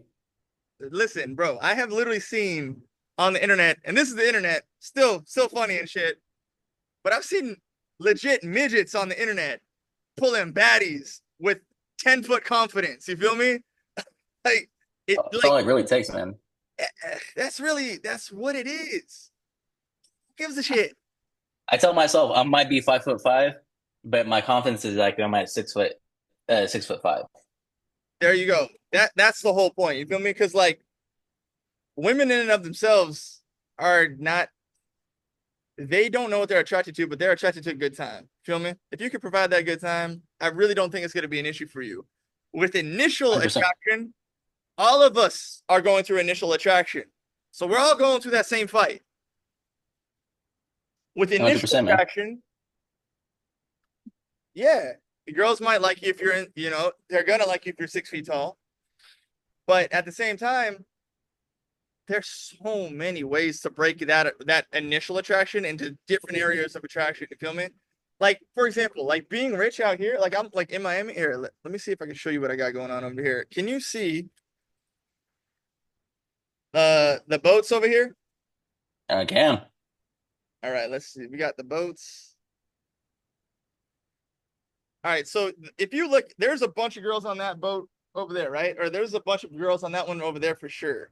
Speaker 1: listen, bro, I have literally seen on the internet, and this is the internet, still funny and shit, but I've seen legit midgets on the internet pulling baddies with 10-foot confidence. You feel me? Like it
Speaker 2: That's
Speaker 1: like
Speaker 2: all it really takes, man.
Speaker 1: that's what it is. Who gives a shit?
Speaker 2: I tell myself I might be 5'5", but my confidence is like I'm at 6 foot, 6'5".
Speaker 1: There you go. That's the whole point. You feel me? Because like women in and of themselves are not, they don't know what they're attracted to, but they're attracted to a good time. Feel me? If you can provide that good time, I really don't think it's going to be an issue for you. With initial
Speaker 2: 100%.
Speaker 1: attraction, all of us are going through initial attraction. So we're all going through that same fight. With initial
Speaker 2: 100%, man.
Speaker 1: attraction, yeah, the girls might like you if you're in, they're gonna like you if you're 6 feet tall. But at the same time, there's so many ways to break that initial attraction into different areas of attraction. You feel me? Like, for example, like being rich out here, like I'm like in Miami here. Let me see if I can show you what I got going on over here. Can you see the boats over here?
Speaker 2: I can.
Speaker 1: All right, let's see. We got the boats. All right, so if you look, there's a bunch of girls on that boat over there, right? Or there's a bunch of girls on that one over there for sure.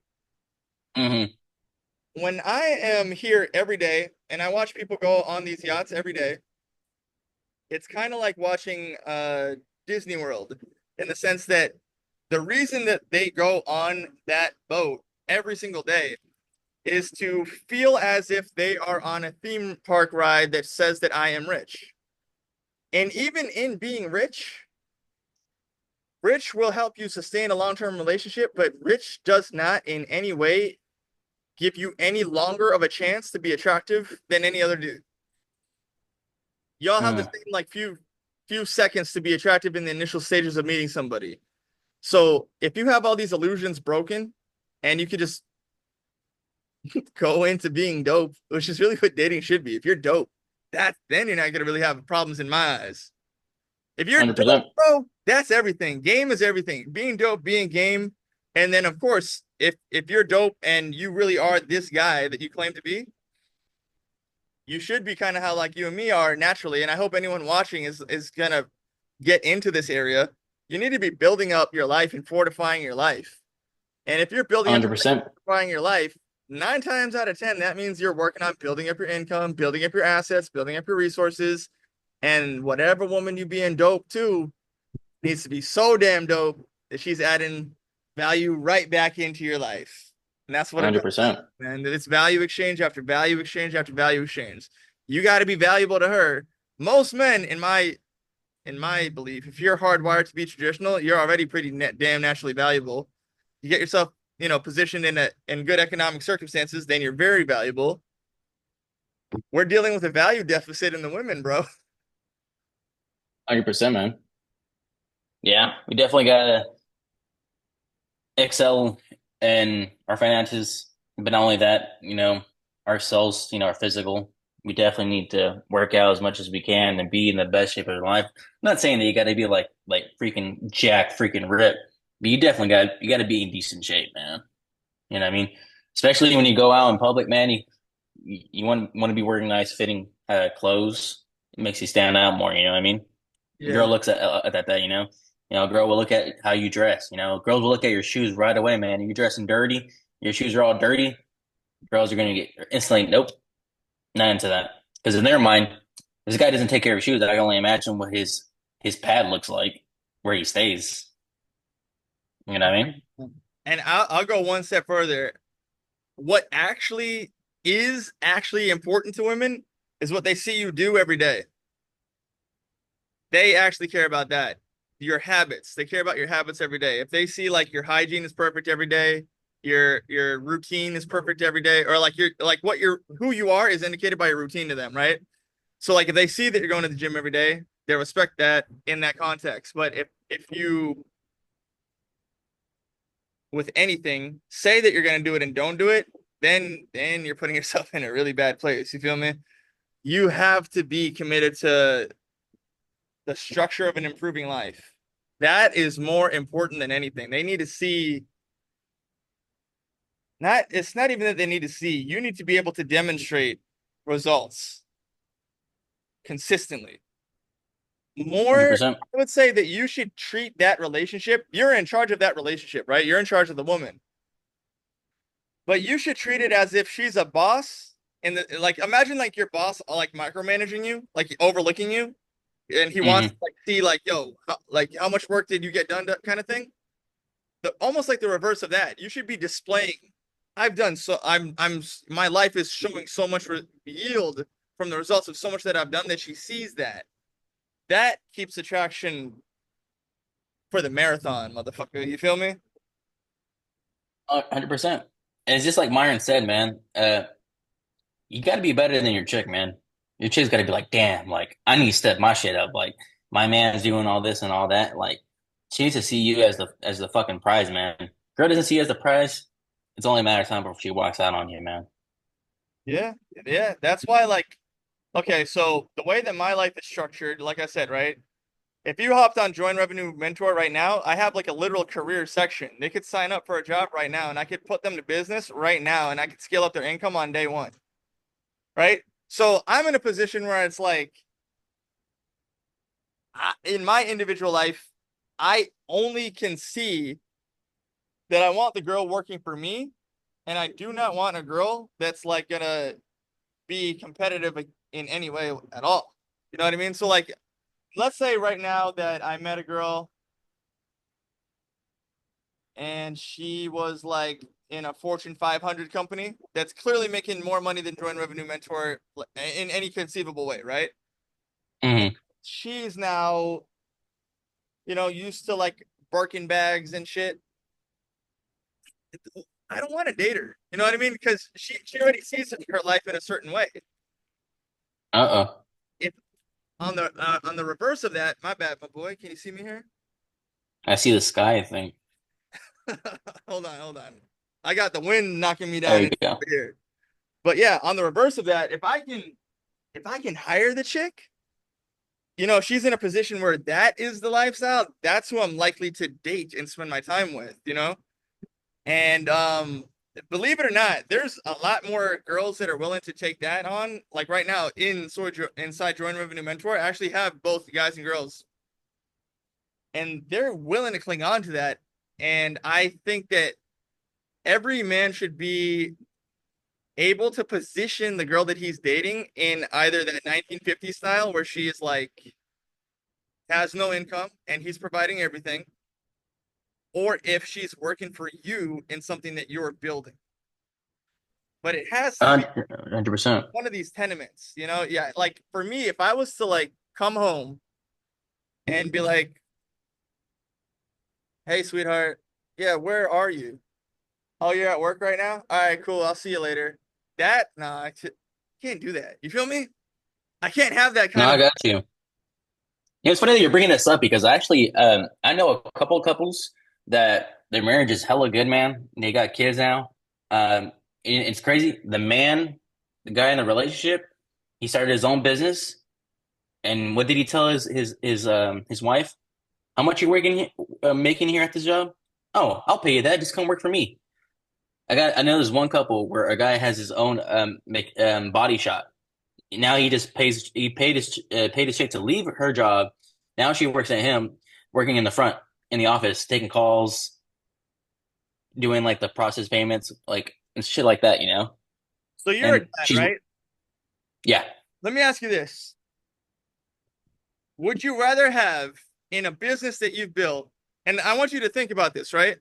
Speaker 2: Hmm.
Speaker 1: When I am here every day and I watch people go on these yachts every day, it's kind of like watching Disney World in the sense that the reason that they go on that boat every single day is to feel as if they are on a theme park ride that says that I am rich. And even in being rich, rich will help you sustain a long-term relationship, but rich does not in any way give you any longer of a chance to be attractive than any other dude. Y'all have the
Speaker 2: Mm.
Speaker 1: same like few seconds to be attractive in the initial stages of meeting somebody. So if you have all these illusions broken and you could just go into being dope, which is really what dating should be. If you're dope, then you're not gonna really have problems in my eyes. If you're dope,
Speaker 2: 100%.
Speaker 1: bro, that's everything. Game is everything. Being dope, being game, and then of course, if you're dope and you really are this guy that you claim to be, you should be kind of how like you and me are naturally. And I hope anyone watching is gonna get into this area. You need to be building up your life and fortifying your life. And if you're building up your life,
Speaker 2: 100%.
Speaker 1: fortifying your life, 9 times out of 10, that means you're working on building up your income, building up your assets, building up your resources. And whatever woman you being dope to needs to be so damn dope that she's adding value right back into your life. And that's what it does.
Speaker 2: 100%.
Speaker 1: And it's value exchange after value exchange after value exchange. You got to be valuable to her. Most men, in my belief, if you're hardwired to be traditional, you're already pretty damn naturally valuable. You get yourself, positioned in good economic circumstances, then you're very valuable. We're dealing with a value deficit in the women, bro.
Speaker 2: 100%, man. Yeah, we definitely gotta excel in our finances, but not only that, ourselves, our physical. We definitely need to work out as much as we can and be in the best shape of our life. I'm not saying that you got to be like freaking jack, freaking rip, but you got to be in decent shape, man. You know what I mean? Especially when you go out in public, man. You want to be wearing nice fitting clothes. It makes you stand out more. You know what I mean? Girl
Speaker 1: Yeah.
Speaker 2: looks at that. Girl will look at how you dress. Girls will look at your shoes right away, man. If you're dressing dirty, your shoes are all dirty. Girls are gonna get instantly, nope, not into that. Because in their mind, this guy doesn't take care of shoes. I can only imagine what his pad looks like where he stays. You know what I mean?
Speaker 1: And I'll go one step further. What actually important to women is what they see you do every day. They actually care about that. Your habits. They care about your habits every day. If they see like your hygiene is perfect every day, your routine is perfect every day, or like you're like what you're who you are is indicated by your routine to them, right? So like if they see that you're going to the gym every day, they respect that in that context. But if you with anything say that you're going to do it and don't do it, then you're putting yourself in a really bad place. You feel me? You have to be committed to the structure of an improving life. That is more important than anything. They need to see not it's not even that they need to see. You need to be able to demonstrate results consistently. More,
Speaker 2: 100%.
Speaker 1: I would say that you should treat that relationship. You're in charge of that relationship, right? You're in charge of the woman. But you should treat it as if she's a boss. And like imagine like your boss like micromanaging you, like overlooking you, and he wants to
Speaker 2: Hmm.
Speaker 1: like see like, yo, how much work did you get done kind of thing. Almost like the reverse of that. You should be displaying. I've done so. My life is showing so much yield from the results of so much that I've done that she sees that. That keeps attraction for the marathon, motherfucker. You feel me?
Speaker 2: 100%. And it's just like Myron said, man. You got to be better than your chick, man. Your chick's got to be like, damn, like I need to step my shit up. Like my man's doing all this and all that. Like she needs to see you as the fucking prize, man. Girl doesn't see you as the prize. It's only a matter of time before she walks out on you, man.
Speaker 1: Yeah, yeah. That's why, like, okay, so the way that my life is structured, like I said, right? If you hopped on Join Revenue Mentor right now, I have like a literal career section. They could sign up for a job right now, and I could put them to business right now, and I could scale up their income on day one, right? So I'm in a position where it's like, in my individual life, I only can see that I want the girl working for me, and I do not want a girl that's like gonna be competitive in any way at all. You know what I mean? So like, let's say right now that I met a girl and she was like in a Fortune 500 company that's clearly making more money than Joint Revenue Mentor in any conceivable way, right? And
Speaker 2: Hmm.
Speaker 1: she's now, used to like Birkin bags and shit. I don't want to date her. You know what I mean? Because she already sees her life in a certain way.
Speaker 2: Uh-oh.
Speaker 1: If on the reverse of that, my bad, my boy. Can you see me here?
Speaker 2: I see the sky thing.
Speaker 1: Hold on, hold on. I got the wind knocking me
Speaker 2: There
Speaker 1: down
Speaker 2: you
Speaker 1: in
Speaker 2: go.
Speaker 1: here. But yeah, on the reverse of that, if I can hire the chick, she's in a position where that is the lifestyle, that's who I'm likely to date and spend my time with. And believe it or not, there's a lot more girls that are willing to take that on. Like right now, inside Join Revenue Mentor, I actually have both guys and girls, and they're willing to cling on to that. And I think that every man should be able to position the girl that he's dating in either that 1950s style where she is like has no income and he's providing everything, or if she's working for you in something that you're building. But it has to be
Speaker 2: 100%.
Speaker 1: one of these tenements. Yeah, like for me, if I was to like come home and be like, "Hey, sweetheart, yeah, where are you? Oh, you're at work right now? All right, cool. I'll see you later." Nah, can't do that. You feel me? I can't have that
Speaker 2: No,
Speaker 1: kind
Speaker 2: I
Speaker 1: of.
Speaker 2: got you. Yeah, it's funny that you're bringing this up because I know a couple couples that their marriage is hella good, man. They got kids now. It's crazy. The guy in the relationship, he started his own business, and what did he tell his wife? How much you making here at this job? Oh, I'll pay you that. Just come work for me. I know there's one couple where a guy has his own body shop. Now he paid his chick to leave her job. Now she works at him, working in the front in the office, taking calls, doing like the process payments, like and shit like that, you know.
Speaker 1: So you're a
Speaker 2: And
Speaker 1: dad,
Speaker 2: she's
Speaker 1: right?
Speaker 2: yeah,
Speaker 1: Let me ask you this. Would you rather have in a business that you've built, and I want you to think about this, right?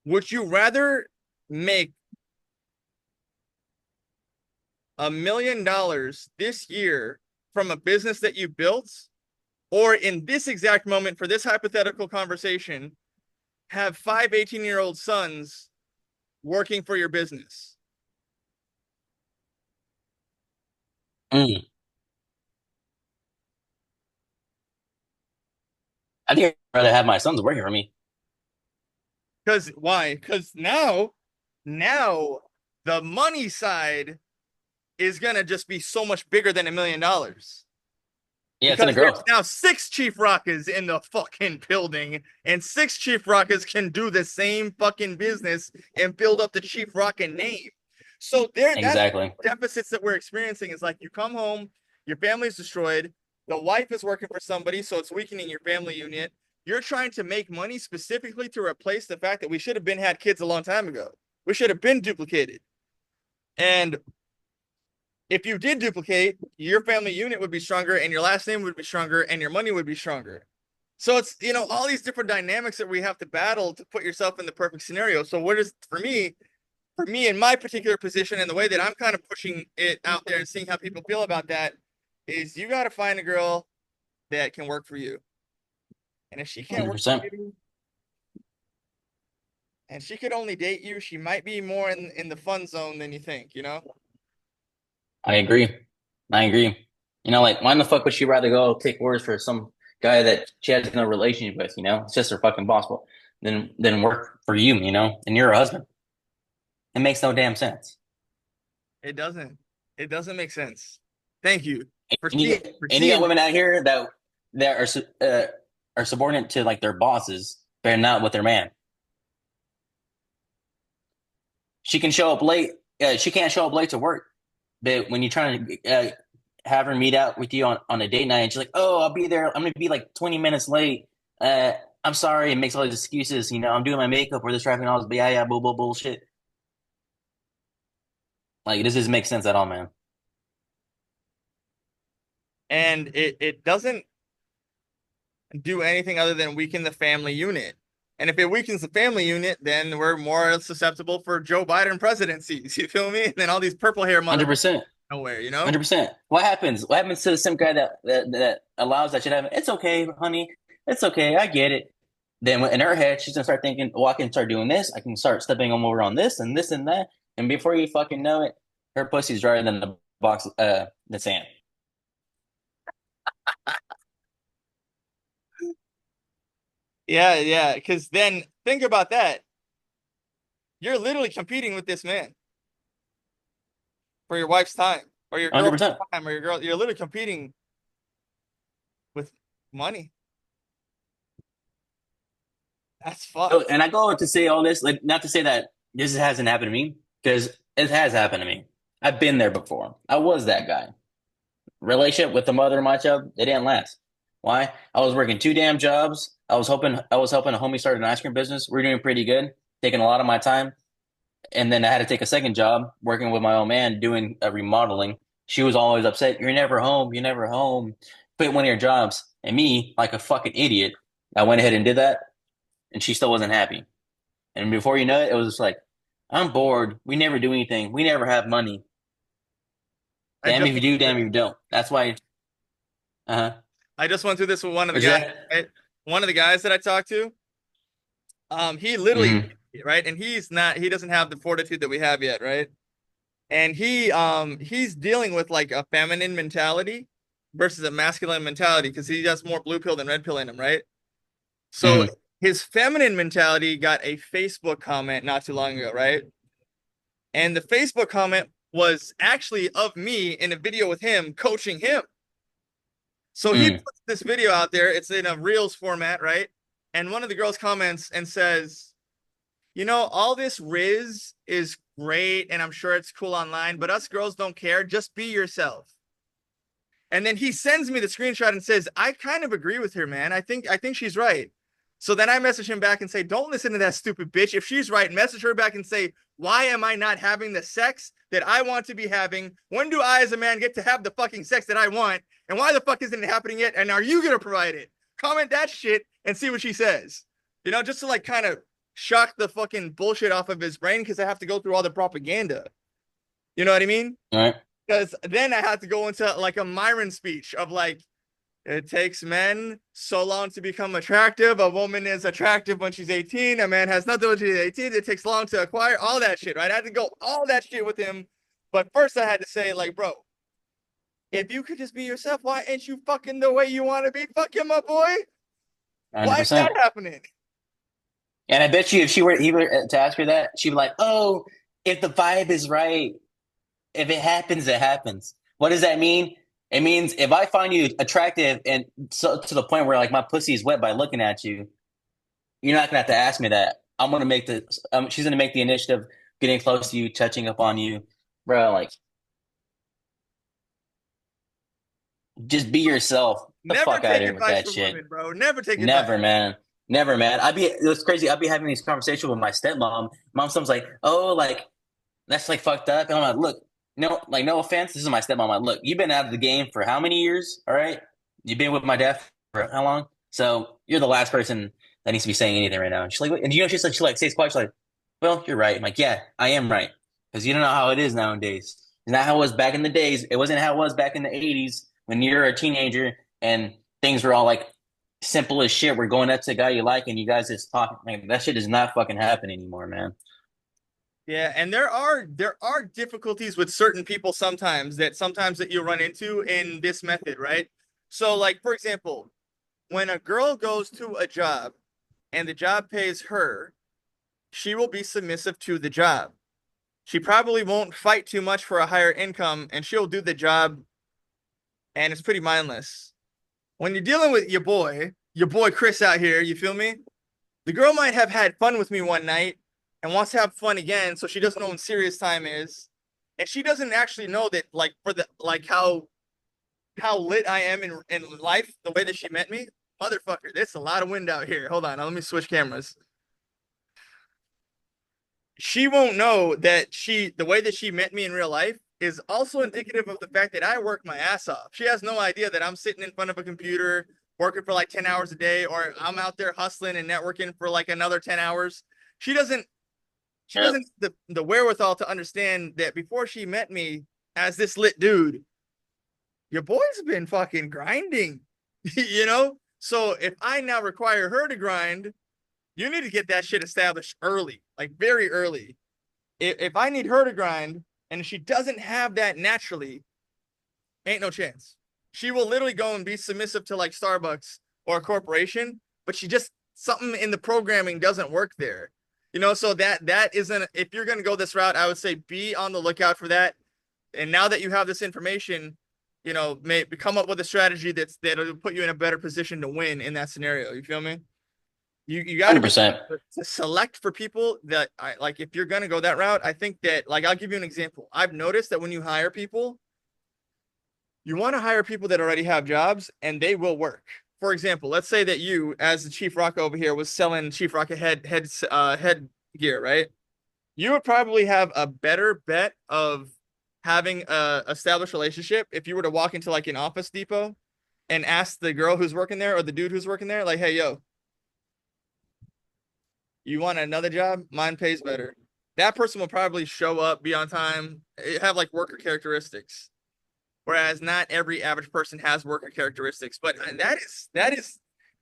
Speaker 1: Would you rather make $1 million this year from a business that you built, or in this exact moment for this hypothetical conversation, have five 18-year-old sons working for your business?
Speaker 2: mm. I think I'd rather have my sons working for me.
Speaker 1: Because why? Because now the money side is gonna just be so much bigger than $1 million.
Speaker 2: Yeah, it's gonna
Speaker 1: Because there's
Speaker 2: grow.
Speaker 1: now six Chief Rockas in the fucking building, and six Chief Rockas can do the same fucking business and build up the Chief Rocka name. So that's
Speaker 2: Exactly.
Speaker 1: deficits that we're experiencing. Is like you come home, your family's destroyed, the wife is working for somebody, so it's weakening your family unit. You're trying to make money specifically to replace the fact that we should have been had kids a long time ago. We should have been duplicated. And if you did duplicate, your family unit would be stronger and your last name would be stronger and your money would be stronger. So it's, all these different dynamics that we have to battle to put yourself in the perfect scenario. So what is for me in my particular position and the way that I'm kind of pushing it out there and seeing how people feel about that is you got to find a girl that can work for you. And if she can't work
Speaker 2: 100%.
Speaker 1: for you and she could only date you, she might be more in the fun zone than you think.
Speaker 2: I agree. I agree. You know, like, why in the fuck would she rather go take orders for some guy that she has no relationship with, you know? It's just her fucking boss, than work for you, you know? And you're her husband. It makes no damn sense.
Speaker 1: It doesn't. It doesn't make sense. Thank you
Speaker 2: And you got,
Speaker 1: for
Speaker 2: and you got
Speaker 1: seeing.
Speaker 2: women out here that are subordinate to like their bosses, but not with their man. She can show up late. She can't show up late to work. But when you're trying to have her meet out with you on a date night, and she's like, "Oh, I'll be there. I'm gonna be like 20 minutes late. Uh, I'm sorry." And makes all these excuses. You know, I'm doing my makeup or this traffic and all this. But yeah, bullshit. Like this doesn't make sense at all, man.
Speaker 1: And it doesn't do anything other than weaken the family unit. And if it weakens the family unit, then we're more susceptible for Joe Biden presidencies. You feel me? And then all these purple hair
Speaker 2: 100%.
Speaker 1: motherfuckers nowhere, you know?
Speaker 2: 100%. What happens? What happens to the same guy that allows that shit to happen? It's okay, honey. It's okay. I get it. Then in her head, she's gonna start thinking, "Oh, I can start doing this. I can start stepping them over on this and that." And before you fucking know it, her pussy's drier than the box, the sand.
Speaker 1: Yeah, yeah. Because then think about that. You're literally competing with this man for your wife's time or your girlfriend's
Speaker 2: 100%.
Speaker 1: time or your girl. You're literally competing with money. That's
Speaker 2: Oh,
Speaker 1: fucked.
Speaker 2: and I go to say all this, like, not to say that this hasn't happened to me, because it has happened to me. I've been there before. I was that guy. Relationship with the mother of my child, it didn't last. Why? I was working two damn jobs. I was helping a homie start an ice cream business. We are doing pretty good, taking a lot of my time. And then I had to take a second job working with my old man doing remodeling. She was always upset. You're never home. You're never home. Quit one of your jobs. And me, like a fucking idiot, I went ahead and did that. And she still wasn't happy. And before you know it, it was just like, I'm bored. We never do anything. We never have money.
Speaker 1: I
Speaker 2: Damn
Speaker 1: just
Speaker 2: if you do, damn if you don't. That's why. Uh-huh.
Speaker 1: I just went through this with one of the
Speaker 2: What's
Speaker 1: guys,
Speaker 2: that?
Speaker 1: right? One of the guys that I talked to, he literally,
Speaker 2: Mm-hmm.
Speaker 1: right, and he doesn't have the fortitude that we have yet, right? And he's dealing with like a feminine mentality versus a masculine mentality because he has more blue pill than red pill in him, right? So
Speaker 2: Mm-hmm.
Speaker 1: his feminine mentality got a Facebook comment not too long ago, right? And the Facebook comment was actually of me in a video with him coaching him. So he
Speaker 2: Mm.
Speaker 1: puts this video out there. It's in a Reels format, right? And one of the girls comments and says, "You know, all this Riz is great, and I'm sure it's cool online, but us girls don't care. Just be yourself." And then he sends me the screenshot and says, "I kind of agree with her, man. I think she's right." So then I message him back and say, "Don't listen to that stupid bitch. If she's right, message her back and say, why am I not having the sex that I want to be having? When do I as a man get to have the fucking sex that I want? And why the fuck isn't it happening yet? And are you gonna provide it?" Comment that shit and see what she says. You know, just to like kind of shock the fucking bullshit off of his brain because I have to go through all the propaganda. You know what I mean?
Speaker 2: All right.
Speaker 1: Because then I had to go into like a Myron speech of like, it takes men so long to become attractive. A woman is attractive when she's 18. A man has nothing when she's 18. It takes long to acquire all that shit, right? I had to go all that shit with him. But first I had to say, like, bro, if you could just be yourself, why ain't you fucking the way you want to be? Fuck him, my boy. Why is that
Speaker 2: 100%.
Speaker 1: happening?
Speaker 2: And I bet you if he were to ask her that, she'd be like, "Oh, if the vibe is right, if it happens, it happens." What does that mean? It means if I find you attractive and so to the point where like my pussy is wet by looking at you, you're not gonna have to ask me that. I'm gonna make the she's gonna make the initiative, getting close to you, touching up on you, bro. Like, just be yourself. Get the
Speaker 1: Never
Speaker 2: fuck out of
Speaker 1: take
Speaker 2: here with
Speaker 1: advice
Speaker 2: that
Speaker 1: from
Speaker 2: shit.
Speaker 1: women, bro. Never take advice.
Speaker 2: Never, man. Never, man. It was crazy. I'd be having these conversations with my stepmom. Mom's like, "Oh, like that's like fucked up." And I'm like, "Look, no, like no offense. This is my stepmom. Like, look, you've been out of the game for how many years? All right, you've been with my dad for how long? So you're the last person that needs to be saying anything right now." And she's like, and you know, she like stays quiet. She's like, "Well, you're right." I'm like, "Yeah, I am right because you don't know how it is nowadays. It's not how it was back in the days. It wasn't how it was back in the '80s when you're a teenager and things were all like." Simple as shit. We're going up to a guy you like, and you guys just talk. Man, that shit does not fucking happen anymore, man.
Speaker 1: Yeah, and there are difficulties with certain people sometimes that you run into in this method, right? So like for example, when a girl goes to a job and the job pays her, she will be submissive to the job. She probably won't fight too much for a higher income and she'll do the job and it's pretty mindless. When you're dealing with your boy Chris out here, you feel me? The girl might have had fun with me one night and wants to have fun again, so she doesn't know when serious time is. And she doesn't actually know that like for the like how lit I am in life, the way that she met me. Motherfucker, there's a lot of wind out here. Hold on, let me switch cameras. She won't know that the way that she met me in real life is also indicative of the fact that I work my ass off. She has no idea that I'm sitting in front of a computer working for like 10 hours a day, or I'm out there hustling and networking for like another 10 hours. She doesn't she
Speaker 2: Yep.
Speaker 1: doesn't the wherewithal to understand that before she met me as this lit dude, your boy's been fucking grinding, you know? So if I now require her to grind, you need to get that shit established early, like very early. If I need her to grind and she doesn't have that naturally, ain't no chance. She will literally go and be submissive to like Starbucks or a corporation, but she just something in the programming doesn't work there. You know, so that isn't if you're gonna go this route, I would say be on the lookout for that. And now that you have this information, you know, may come up with a strategy that'll put you in a better position to win in that scenario. You feel me? You got to be
Speaker 2: 100%.
Speaker 1: to select for people that I like. If you're gonna go that route, I think that like I'll give you an example. I've noticed that when you hire people, you want to hire people that already have jobs and they will work. For example, let's say that you, as the Chief Rocka over here, was selling Chief Rocka head gear, right? You would probably have a better bet of having a established relationship if you were to walk into like an Office Depot and ask the girl who's working there or the dude who's working there, like, hey, yo, you want another job? Mine pays better. That person will probably show up, be on time, have like worker characteristics. Whereas not every average person has worker characteristics. But that is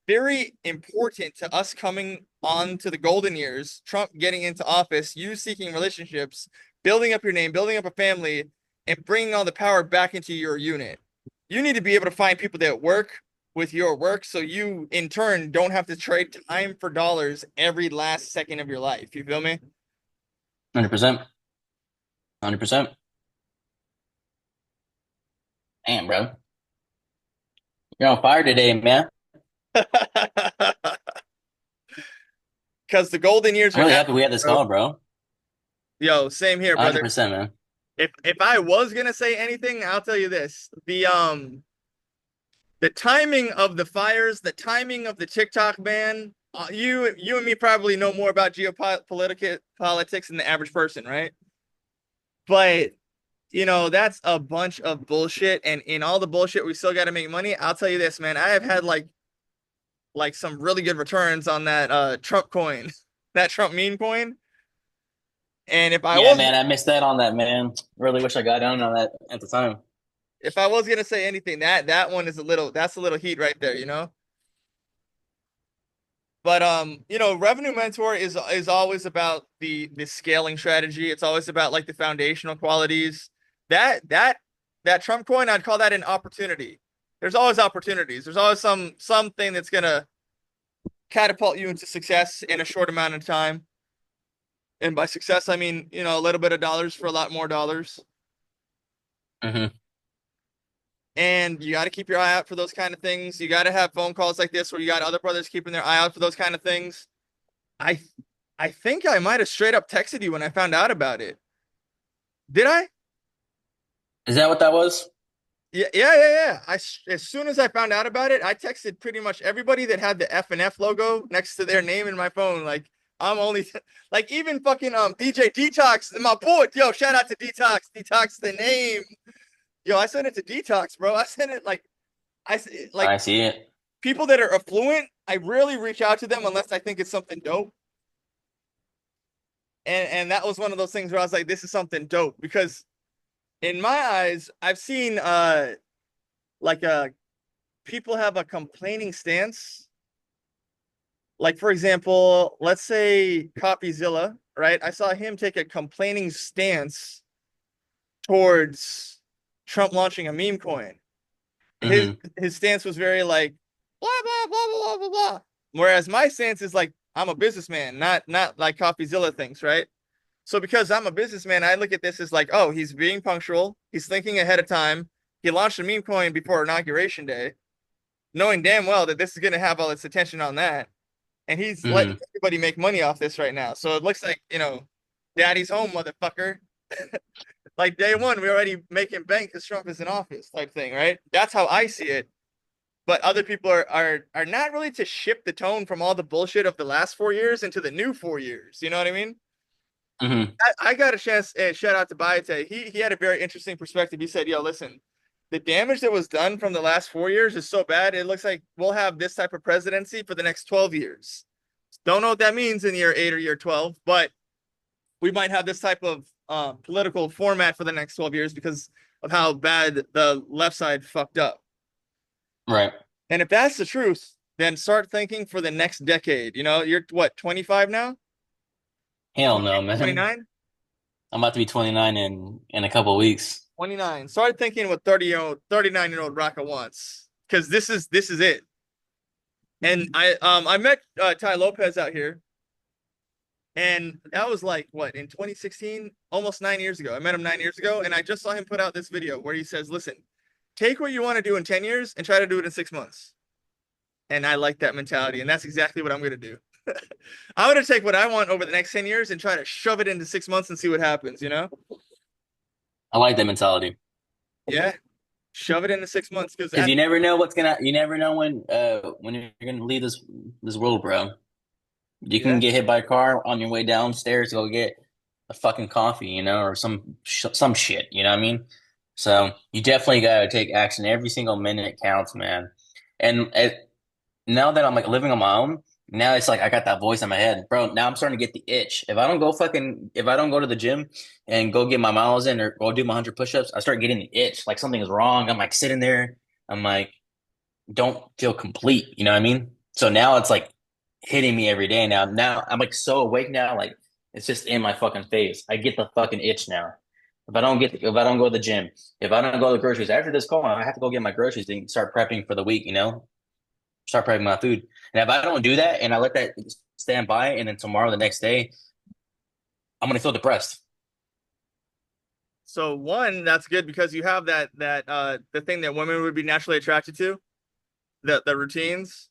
Speaker 1: very important to us coming on to the golden years, Trump getting into office, you seeking relationships, building up your name, building up a family, and bringing all the power back into your unit. You need to be able to find people that work with your work so you in turn don't have to trade time for dollars every last second of your life. You feel me?
Speaker 2: 100%. 100%. Damn, bro. You're on fire today, man.
Speaker 1: Because the golden years
Speaker 2: I'm
Speaker 1: are
Speaker 2: really
Speaker 1: happening,
Speaker 2: happy we had this
Speaker 1: bro.
Speaker 2: call, bro.
Speaker 1: Yo, same here, brother.
Speaker 2: 100%, man.
Speaker 1: If I was gonna say anything, I'll tell you this: the timing of the fires, the timing of the TikTok ban. You and me probably know more about geopolitical politics than the average person, right? But you know that's a bunch of bullshit, and in all the bullshit, we still got to make money. I'll tell you this, man. I have had like some really good returns on that Trump coin, that Trump meme coin. And
Speaker 2: Yeah, man, I missed that on that, man. Really wish I got down on that at the time.
Speaker 1: if I was gonna say anything, that one is that's a little heat right there, you know. But you know, revenue mentor is always about the scaling strategy. It's always about like the foundational qualities. That that that Trump coin, I'd call that an opportunity. There's always opportunities. There's always something that's gonna catapult you into success in a short amount of time. And by success, I mean, you know, a little bit of dollars for a lot more dollars.
Speaker 2: Hmm.
Speaker 1: And you got to keep your eye out for those kind of things. You got to have phone calls like this where you got other brothers keeping their eye out for those kind of things. I I think I might have straight up texted you when I found out about it. Did I?
Speaker 2: Is that what that was?
Speaker 1: Yeah. As soon as I found out about it, I texted pretty much everybody that had the F and F logo next to their name in my phone. Like I'm only like even fucking DJ Detox, my boy. Yo, shout out to Detox. Detox the name. Yo, I sent it to Detox, bro. I sent it I like
Speaker 2: I see it.
Speaker 1: people that are affluent. I rarely reach out to them unless I think it's something dope. And that was one of those things where I was like, this is something dope because in my eyes, I've seen like people have a complaining stance Like, for example, let's say Copyzilla, right? I saw him take a complaining stance towards Trump launching a meme coin. His
Speaker 2: Hmm.
Speaker 1: his stance was very like blah blah blah blah blah blah. Whereas my stance is like I'm a businessman, not like Coffeezilla thinks, right? So because I'm a businessman, I look at this as like, oh, he's being punctual, he's thinking ahead of time. He launched a meme coin before inauguration day, knowing damn well that this is gonna have all its attention on that. And he's letting
Speaker 2: Hmm.
Speaker 1: everybody make money off this right now. So it looks like, daddy's home, motherfucker. Like day one, we're already making bank because Trump is in office type thing, right? That's how I see it. But other people are not really to shift the tone from all the bullshit of the last 4 years into the new 4 years. You know what I mean?
Speaker 2: Hmm.
Speaker 1: I got a chance. Shout out to Bayate. He had a very interesting perspective. He said, "Yo, listen, the damage that was done from the last 4 years is so bad. It looks like we'll have this type of presidency for the next 12 years. Don't know what that means in year 8 or year 12, but we might have this type of political format for the next 12 years because of how bad the left side fucked up.
Speaker 2: Right.
Speaker 1: And if that's the truth, then start thinking for the next decade. You're what, 25 now?
Speaker 2: Hell
Speaker 1: 20,
Speaker 2: no, man.
Speaker 1: 29?
Speaker 2: I'm about to be 29 in a couple of weeks.
Speaker 1: 29. Start thinking what 30-year-old, 39-year-old Rocka wants. Because this is it. And I met Ty Lopez out here, and that was like what, in 2016, almost 9 years ago. I met him 9 years ago, and I just saw him put out this video where he says, "Listen, take what you want to do in 10 years and try to do it in 6 months." And I like that mentality, and that's exactly what I'm gonna do. I'm gonna take what I want over the next 10 years and try to shove it into 6 months and see what happens.
Speaker 2: I like that mentality
Speaker 1: Yeah, shove it into 6 months because
Speaker 2: because you never know when you're gonna leave this world, bro. You can
Speaker 1: yeah.
Speaker 2: get hit by a car on your way downstairs to go get a fucking coffee, or some shit, you know what I mean? So you definitely gotta take action. Every single minute counts, man. And now that I'm like living on my own, now it's like I got that voice in my head, bro. Now I'm starting to get the itch. If I don't go to the gym and go get my miles in or go do my 100 push-ups, I start getting the itch. Like something is wrong. I'm like sitting there. I'm like, don't feel complete. You know what I mean? So now it's like hitting me every day now. Now I'm like so awake now, like it's just in my fucking face. I get the fucking itch now. If I don't go to the gym, if I don't go to the groceries after this call, I have to go get my groceries and start prepping for the week, start prepping my food. And if I don't do that and I let that stand by, and then tomorrow, the next day, I'm gonna feel depressed.
Speaker 1: So one, that's good because you have that the thing that women would be naturally attracted to, the routines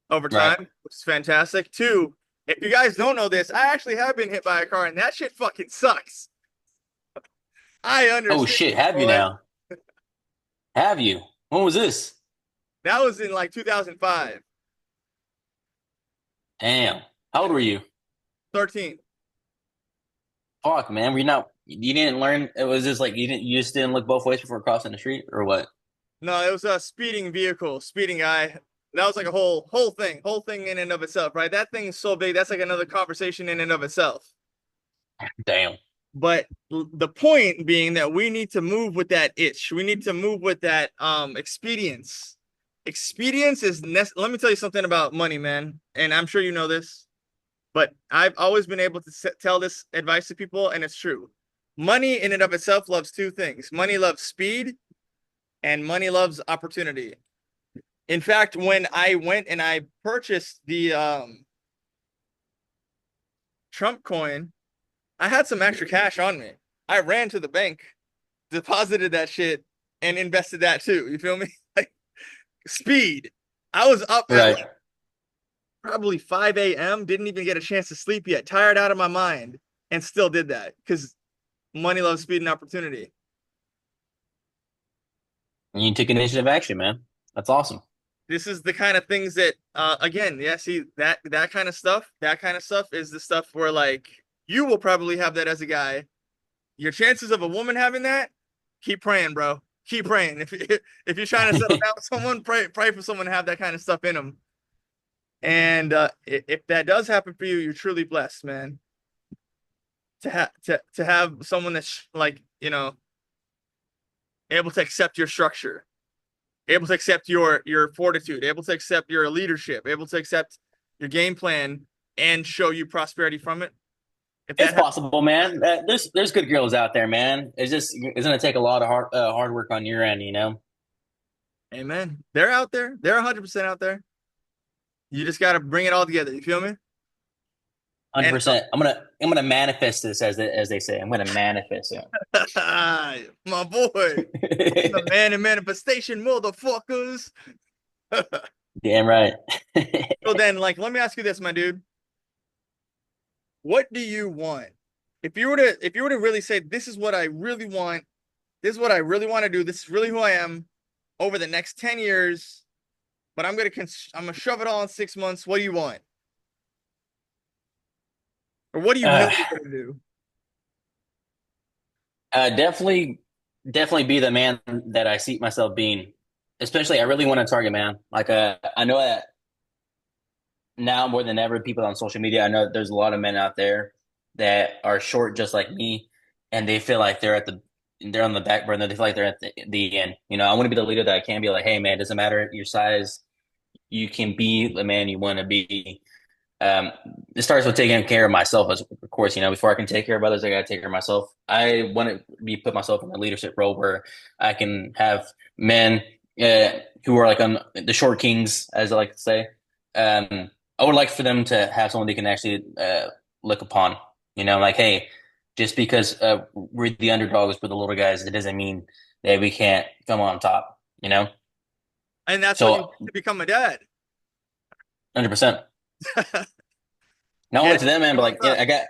Speaker 1: over
Speaker 2: Right.
Speaker 1: time, which is fantastic. Two, if you guys don't know this, I actually have been hit by a car and that shit fucking sucks. I
Speaker 2: Oh
Speaker 1: understand,
Speaker 2: shit, have you
Speaker 1: boy.
Speaker 2: now? Have you? When was this?
Speaker 1: That was in like 2005,
Speaker 2: Damn. How old were you?
Speaker 1: 13.
Speaker 2: Fuck, man. You didn't learn. It was just like you just didn't look both ways before crossing the street, or what?
Speaker 1: No, it was a speeding vehicle, speeding guy. That was like a whole thing in and of itself, right? That thing is so big, that's like another conversation in and of itself.
Speaker 2: Damn.
Speaker 1: But the point being that we need to move with that itch. We need to move with that expedience. Expedience is let me tell you something about money, man. And I'm sure you know this, but I've always been able to tell this advice to people, and it's true. Money in and of itself loves two things. Money loves speed, and money loves opportunity. In fact, when I went and I purchased the Trump coin, I had some extra cash on me. I ran to the bank, deposited that shit, and invested that too. You feel me? Like speed. I was up at
Speaker 2: Right.
Speaker 1: like probably 5 a.m., didn't even get a chance to sleep yet, tired out of my mind, and still did that because money loves speed and opportunity.
Speaker 2: And you took initiative action, man. That's awesome.
Speaker 1: This is the kind of things that again, yeah, see that kind of stuff is the stuff where like you will probably have that as a guy. Your chances of a woman having that, keep praying, bro. Keep praying. If you're trying to settle down with someone, pray for someone to have that kind of stuff in them. And if that does happen for you, you're truly blessed, man. To have someone that's like able to accept your structure, able to accept your fortitude, able to accept your leadership, able to accept your game plan, and show you prosperity from it. If
Speaker 2: It's
Speaker 1: that happens,
Speaker 2: possible, man. There's good girls out there, man. It's gonna take a lot of hard work on your end, you know.
Speaker 1: amen. They're out there. They're 100% out there. You just got to bring it all together. You feel me? And
Speaker 2: 100%. I'm gonna manifest this as they say. I'm gonna manifest it.
Speaker 1: my boy, I'm the man in manifestation, motherfuckers.
Speaker 2: Damn right.
Speaker 1: So then, like, let me ask you this, my dude. What do you want? If you were to really say, this is what I really want, this is what I really want to do, this is really who I am over the next 10 years, but I'm gonna shove it all in 6 months. What do you want? Or what do you know
Speaker 2: Uh,
Speaker 1: you're gonna do?
Speaker 2: definitely be the man that I see myself being. Especially, I really want to target man. Like, I know that now more than ever, people on social media. I know that there's a lot of men out there that are short, just like me, and they feel like they're on the back burner. They feel like they're at the end. You know, I want to be the leader that I can be. Like, hey, man, it doesn't matter your size. You can be the man you want to be. Um, it starts with taking care of myself, as of course, you know, before I can take care of others, I gotta take care of myself. I want to be put myself in a leadership role where I can have men who are like on the short kings, as I like to say. I would like for them to have someone they can actually look upon. You know, like, hey, just because we're the underdogs, we're the little guys, it doesn't mean that we can't come on top. You know,
Speaker 1: And that's what you
Speaker 2: so
Speaker 1: want to become a dad.
Speaker 2: 100%. Not
Speaker 1: Yeah,
Speaker 2: only to them, man, but
Speaker 1: what's
Speaker 2: like,
Speaker 1: up?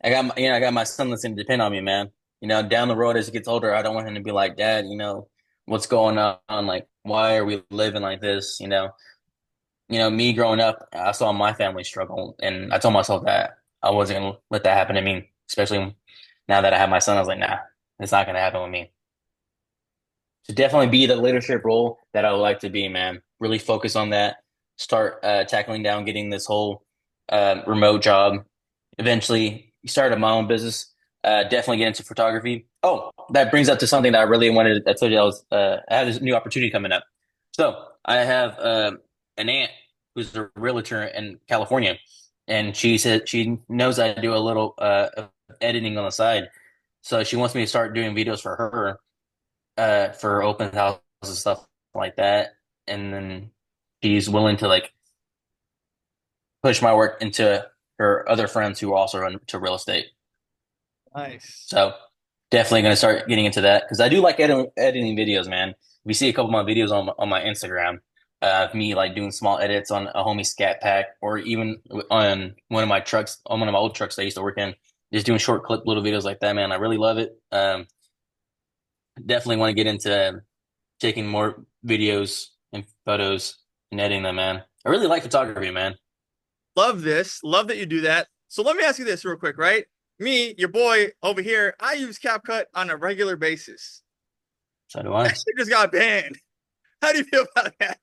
Speaker 2: I got my son that's gonna depend on me, man. You know, down the road as he gets older, I don't want him to be like, Dad, you know, what's going on? Like, why are we living like this? Me growing up, I saw my family struggle, and I told myself that I wasn't gonna let that happen to me. Especially now that I have my son, I was like, nah, it's not gonna happen with me. To definitely be the leadership role that I would like to be, man. Really focus on that. Start tackling down getting this whole remote job. Eventually, started my own business. Definitely get into photography. Oh, that brings up to something that I really wanted. I told you I have this new opportunity coming up. So I have an aunt who's a realtor in California, and she said she knows I do a little editing on the side. So she wants me to start doing videos for her for open houses and stuff like that. And then she's willing to like push my work into her other friends who are also into real estate.
Speaker 1: Nice.
Speaker 2: So definitely going to start getting into that because I do like editing videos, man. We see a couple of my videos on my Instagram of me like doing small edits on a homie scat pack or even on one of my old trucks I used to work in, just doing short clip little videos like that, man. I really love it. Definitely want to get into taking more videos and photos and editing them, man. I really like photography, man.
Speaker 1: Love this. Love that you do that. So let me ask you this real quick, right? Me, your boy over here, I use CapCut on a regular basis.
Speaker 2: So do I.
Speaker 1: That shit just got banned. How do you feel about that?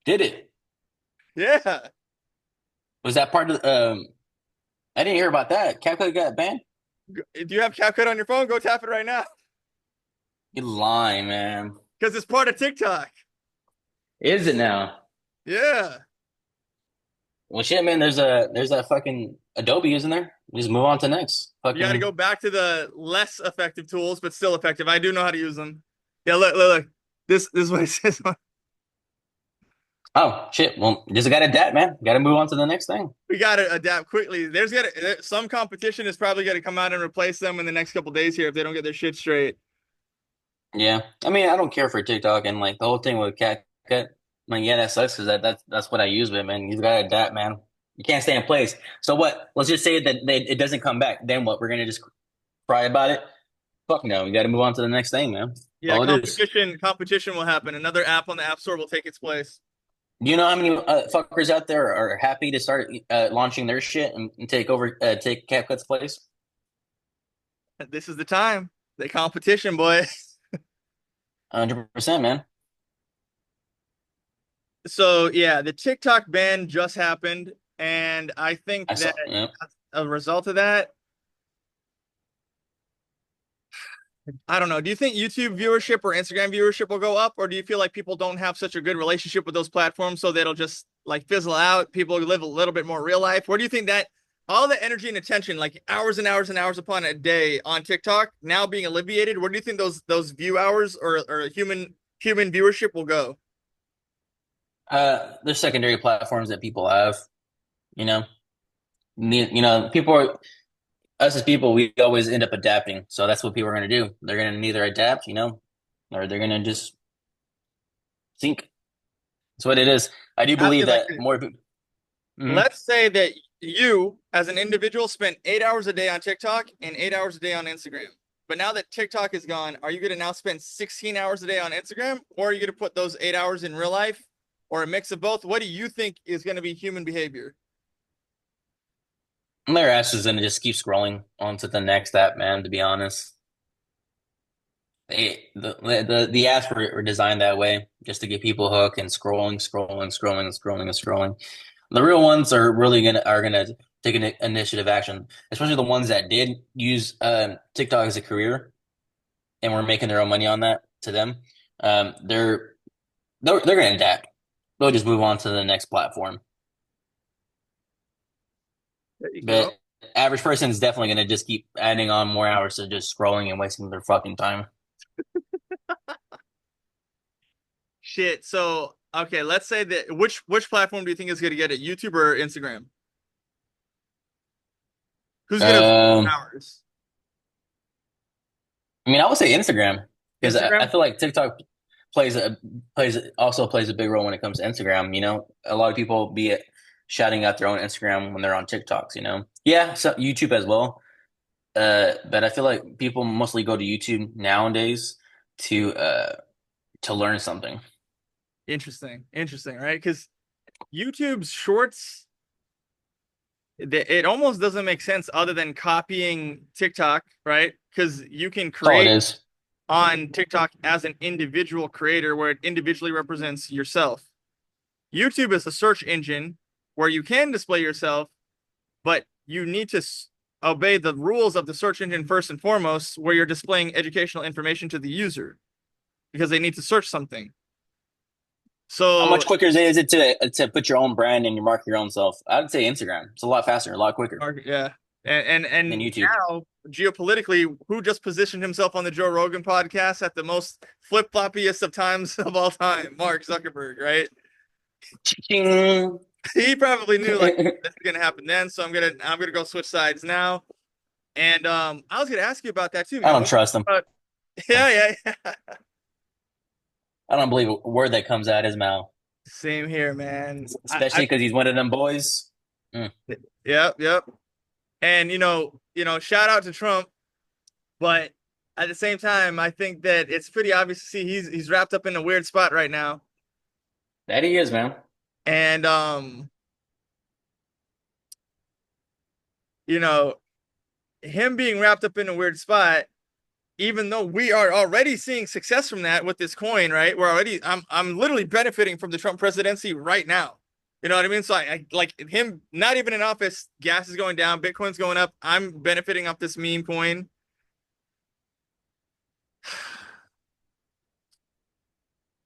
Speaker 2: Did it?
Speaker 1: Yeah.
Speaker 2: Was that part of I didn't hear about that. CapCut got banned?
Speaker 1: Do you have CapCut on your phone? Go tap it right now.
Speaker 2: You lying, man.
Speaker 1: Because it's part of TikTok.
Speaker 2: Is it now?
Speaker 1: Yeah.
Speaker 2: Well, shit, man. There's that fucking Adobe, isn't there? Just move on to next.
Speaker 1: You got to
Speaker 2: Fucking
Speaker 1: go back to the less effective tools, but still effective. I do know how to use them. Yeah, look. This is what it says.
Speaker 2: oh shit. Well, just got to adapt, man. Got to move on to the next thing.
Speaker 1: We got to adapt quickly. Some competition is probably going to come out and replace them in the next couple days here if they don't get their shit straight.
Speaker 2: Yeah. I mean, I don't care for TikTok and like the whole thing with CapCut. Like, yeah, that sucks because that's what I use with, man. You gotta adapt, man. You can't stay in place. So what? Let's just say that it doesn't come back. Then what? We're gonna just cry about it? Fuck no. We got to move on to the next thing, man. That's
Speaker 1: Yeah,
Speaker 2: all it is.
Speaker 1: competition will happen. Another app on the App Store will take its place.
Speaker 2: Do you know how many fuckers out there are happy to start launching their shit and take CapCut's place?
Speaker 1: This is the time. The competition, boy.
Speaker 2: 100%, man.
Speaker 1: So yeah, the TikTok ban just happened, and I think
Speaker 2: I saw.
Speaker 1: that
Speaker 2: Yeah.
Speaker 1: as a result of that, I don't know. Do you think YouTube viewership or Instagram viewership will go up, or do you feel like people don't have such a good relationship with those platforms, so they'll just like fizzle out, people live a little bit more real life? Where do you think that all the energy and attention, like hours and hours and hours upon a day on TikTok, now being alleviated, where do you think those view hours or human viewership will go?
Speaker 2: There's secondary platforms that people have, you know. People are us as people, we always end up adapting. So that's what people are going to do. They're going to neither adapt, or they're going to just sink. That's what it is. I do
Speaker 1: Ask
Speaker 2: believe
Speaker 1: it like
Speaker 2: that
Speaker 1: this.
Speaker 2: more people. Mhm.
Speaker 1: Let's say that you, as an individual, spent 8 hours a day on TikTok and 8 hours a day on Instagram. But now that TikTok is gone, are you going to now spend 16 hours a day on Instagram, or are you going to put those 8 hours in real life, or a mix of both? What do you think is going to be human behavior?
Speaker 2: Their ass is going to just keep scrolling on to the next app, man, to be honest. The apps were designed that way, just to get people hooked and scrolling. The real ones are gonna take an initiative action, especially the ones that did use TikTok as a career and were making their own money on that. To them, um, they're they're gonna adapt. They'll just move on to the next platform.
Speaker 1: There you go.
Speaker 2: But average person is definitely gonna just keep adding on more hours to just scrolling and wasting their fucking time.
Speaker 1: Shit. So, okay, let's say that which platform do you think is going to get it? YouTube or Instagram? Who's going to absorb
Speaker 2: Um,
Speaker 1: hours?
Speaker 2: I mean, I would say Instagram because I
Speaker 1: Instagram?
Speaker 2: feel like TikTok plays a big role when it comes to Instagram. A lot of people be shouting out their own Instagram when they're on TikToks. Yeah, so YouTube as well. But I feel like people mostly go to YouTube nowadays to uh to learn something.
Speaker 1: Interesting. Interesting, right? Because YouTube's shorts, it almost doesn't make sense other than copying TikTok, right? Because you can
Speaker 2: That's all it
Speaker 1: create
Speaker 2: is.
Speaker 1: on TikTok as an individual creator where it individually represents yourself. YouTube is a search engine where you can display yourself, but you need to obey the rules of the search engine first and foremost, where you're displaying educational information to the user because they need to search something.
Speaker 2: How
Speaker 1: So,
Speaker 2: much quicker is it to put your own brand and you mark your own self? I'd say Instagram. It's a lot faster, a lot quicker
Speaker 1: yeah,
Speaker 2: than
Speaker 1: and
Speaker 2: YouTube.
Speaker 1: now geopolitically, who just positioned himself on the Joe Rogan podcast at the most flip floppiest of times of all time? Mark Zuckerberg, right?
Speaker 2: Ching.
Speaker 1: He probably knew like
Speaker 2: I
Speaker 1: this is gonna happen then, so I'm gonna go switch sides now. And I was gonna ask you about that too, man.
Speaker 2: don't
Speaker 1: What do
Speaker 2: trust
Speaker 1: you
Speaker 2: them.
Speaker 1: think about? Yeah, yeah.
Speaker 2: I don't believe a word that comes out his mouth,
Speaker 1: Same here, man.
Speaker 2: especially because he's one of them boys. Mm.
Speaker 1: Yep, yep. And shout out to Trump, but at the same time, I think that it's pretty obvious to see he's wrapped up in a weird spot right now.
Speaker 2: That he is, man.
Speaker 1: And you know, him being wrapped up in a weird spot, even though we are already seeing success from that with this coin, right? I'm literally benefiting from the Trump presidency right now. You know what I mean? So I like him not even in office, gas is going down, Bitcoin's going up. I'm benefiting off this meme coin.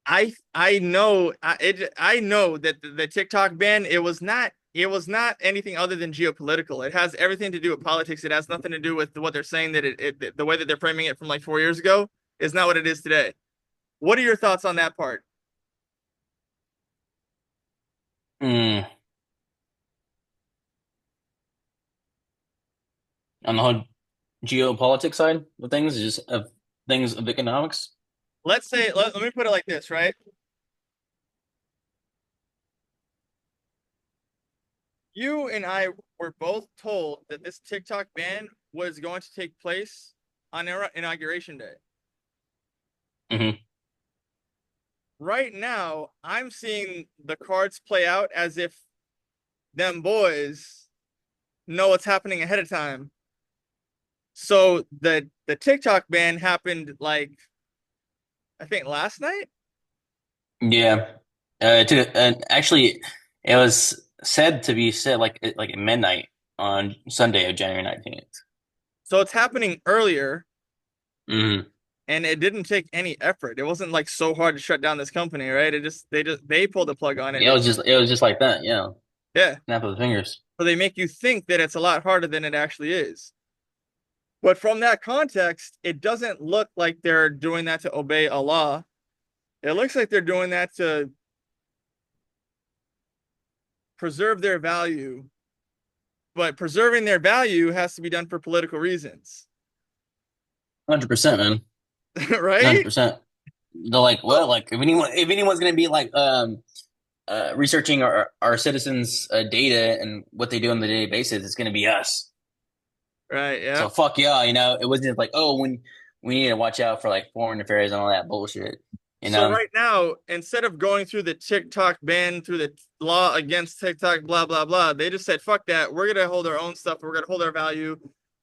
Speaker 1: I know that the TikTok ban it was not anything other than geopolitical. It has everything to do with politics. It has nothing to do with what they're saying that the way that they're framing it from like 4 years ago is not what it is today. What are your thoughts on that part?
Speaker 2: Mm. On the whole geopolitics side of things, just of things of economics.
Speaker 1: Let's say let me put it like this, right? You and I were both told that this TikTok ban was going to take place on inauguration day.
Speaker 2: Hmm.
Speaker 1: Right now, I'm seeing the cards play out as if them boys know what's happening ahead of time. So the TikTok ban happened like I think last night.
Speaker 2: Yeah. Actually, it was said to be said like at midnight on Sunday of January 19th.
Speaker 1: So it's happening earlier.
Speaker 2: Hmm.
Speaker 1: and it didn't take any effort. It wasn't like so hard to shut down this company, right? They pulled the plug on it.
Speaker 2: Yeah, it was just like that. Yeah,
Speaker 1: Yeah.
Speaker 2: snap of the fingers.
Speaker 1: So they make you think that it's a lot harder than it actually is. But from that context, it doesn't look like they're doing that to obey Allah. It looks like they're doing that to preserve their value. But preserving their value has to be done for political reasons,
Speaker 2: 100%, man.
Speaker 1: right?
Speaker 2: 100%. They're like,
Speaker 1: So,
Speaker 2: well, like if anyone's gonna be like researching our citizens' data and what they do on the daily basis, it's gonna be us.
Speaker 1: right, yeah.
Speaker 2: So fuck yeah, it wasn't like, oh, when we need to watch out for like foreign affairs and all that bullshit, you
Speaker 1: So
Speaker 2: know?
Speaker 1: right now, instead of going through the TikTok ban, through the law against TikTok, blah blah blah, they just said, "Fuck that. We're gonna hold our own stuff. We're gonna hold our value,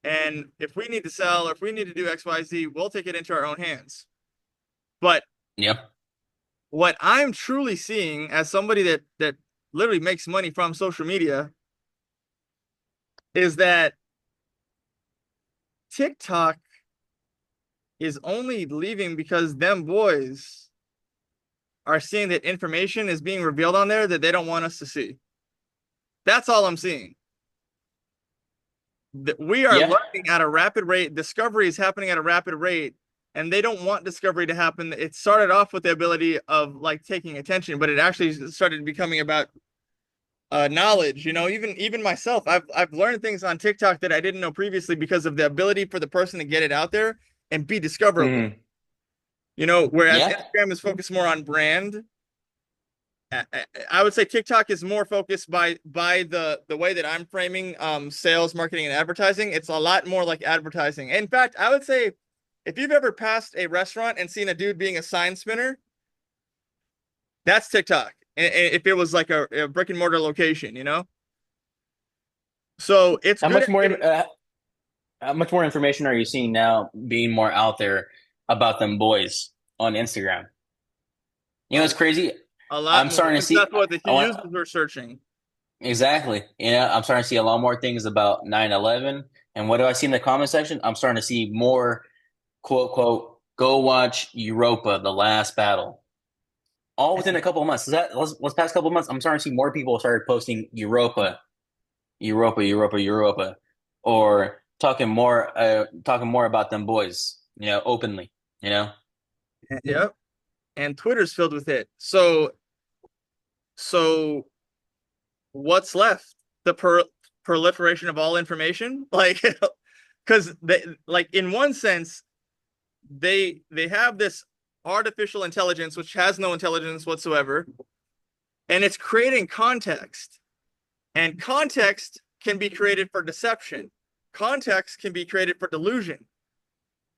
Speaker 1: and if we need to sell or if we need to do X, Y, Z, we'll take it into our own hands." But
Speaker 2: Yep.
Speaker 1: what I'm truly seeing as somebody that literally makes money from social media is that TikTok is only leaving because them boys are seeing that information is being revealed on there that they don't want us to see. That's all I'm seeing. That we are
Speaker 2: Yeah.
Speaker 1: learning at a rapid rate. Discovery is happening at a rapid rate, and they don't want discovery to happen. It started off with the ability of like taking attention, but it actually started becoming about knowledge. Even myself, I've learned things on TikTok that I didn't know previously because of the ability for the person to get it out there and be discoverable.
Speaker 2: Hmm.
Speaker 1: Whereas
Speaker 2: Yeah.
Speaker 1: Instagram is focused more on brand. I would say TikTok is more focused by the way that I'm framing sales, marketing, and advertising. It's a lot more like advertising. In fact, I would say if you've ever passed a restaurant and seen a dude being a sign spinner, that's TikTok. If it was like a brick and mortar location. So it's
Speaker 2: How
Speaker 1: good
Speaker 2: much
Speaker 1: at
Speaker 2: more
Speaker 1: getting.
Speaker 2: how much more information are you seeing now being more out there about them boys on Instagram? You know,
Speaker 1: a,
Speaker 2: it's crazy.
Speaker 1: a lot
Speaker 2: I'm
Speaker 1: more
Speaker 2: starting to
Speaker 1: because
Speaker 2: see.
Speaker 1: that's what the
Speaker 2: I want
Speaker 1: users were searching.
Speaker 2: exactly. I'm starting to see a lot more things about 9/11. And what do I see in the comment section? I'm starting to see more quote quote. Go watch Europa, the last battle. All within a couple of months. Is that let's past couple of months? I'm starting to see more people started posting Europa, Europa, Europa, Europa, or talking more about them boys. Openly. You know.
Speaker 1: Yep. And Twitter's filled with it. So what's left? The proliferation of all information, like because they like in one sense they have this artificial intelligence which has no intelligence whatsoever, and it's creating context, and context can be created for deception, context can be created for delusion.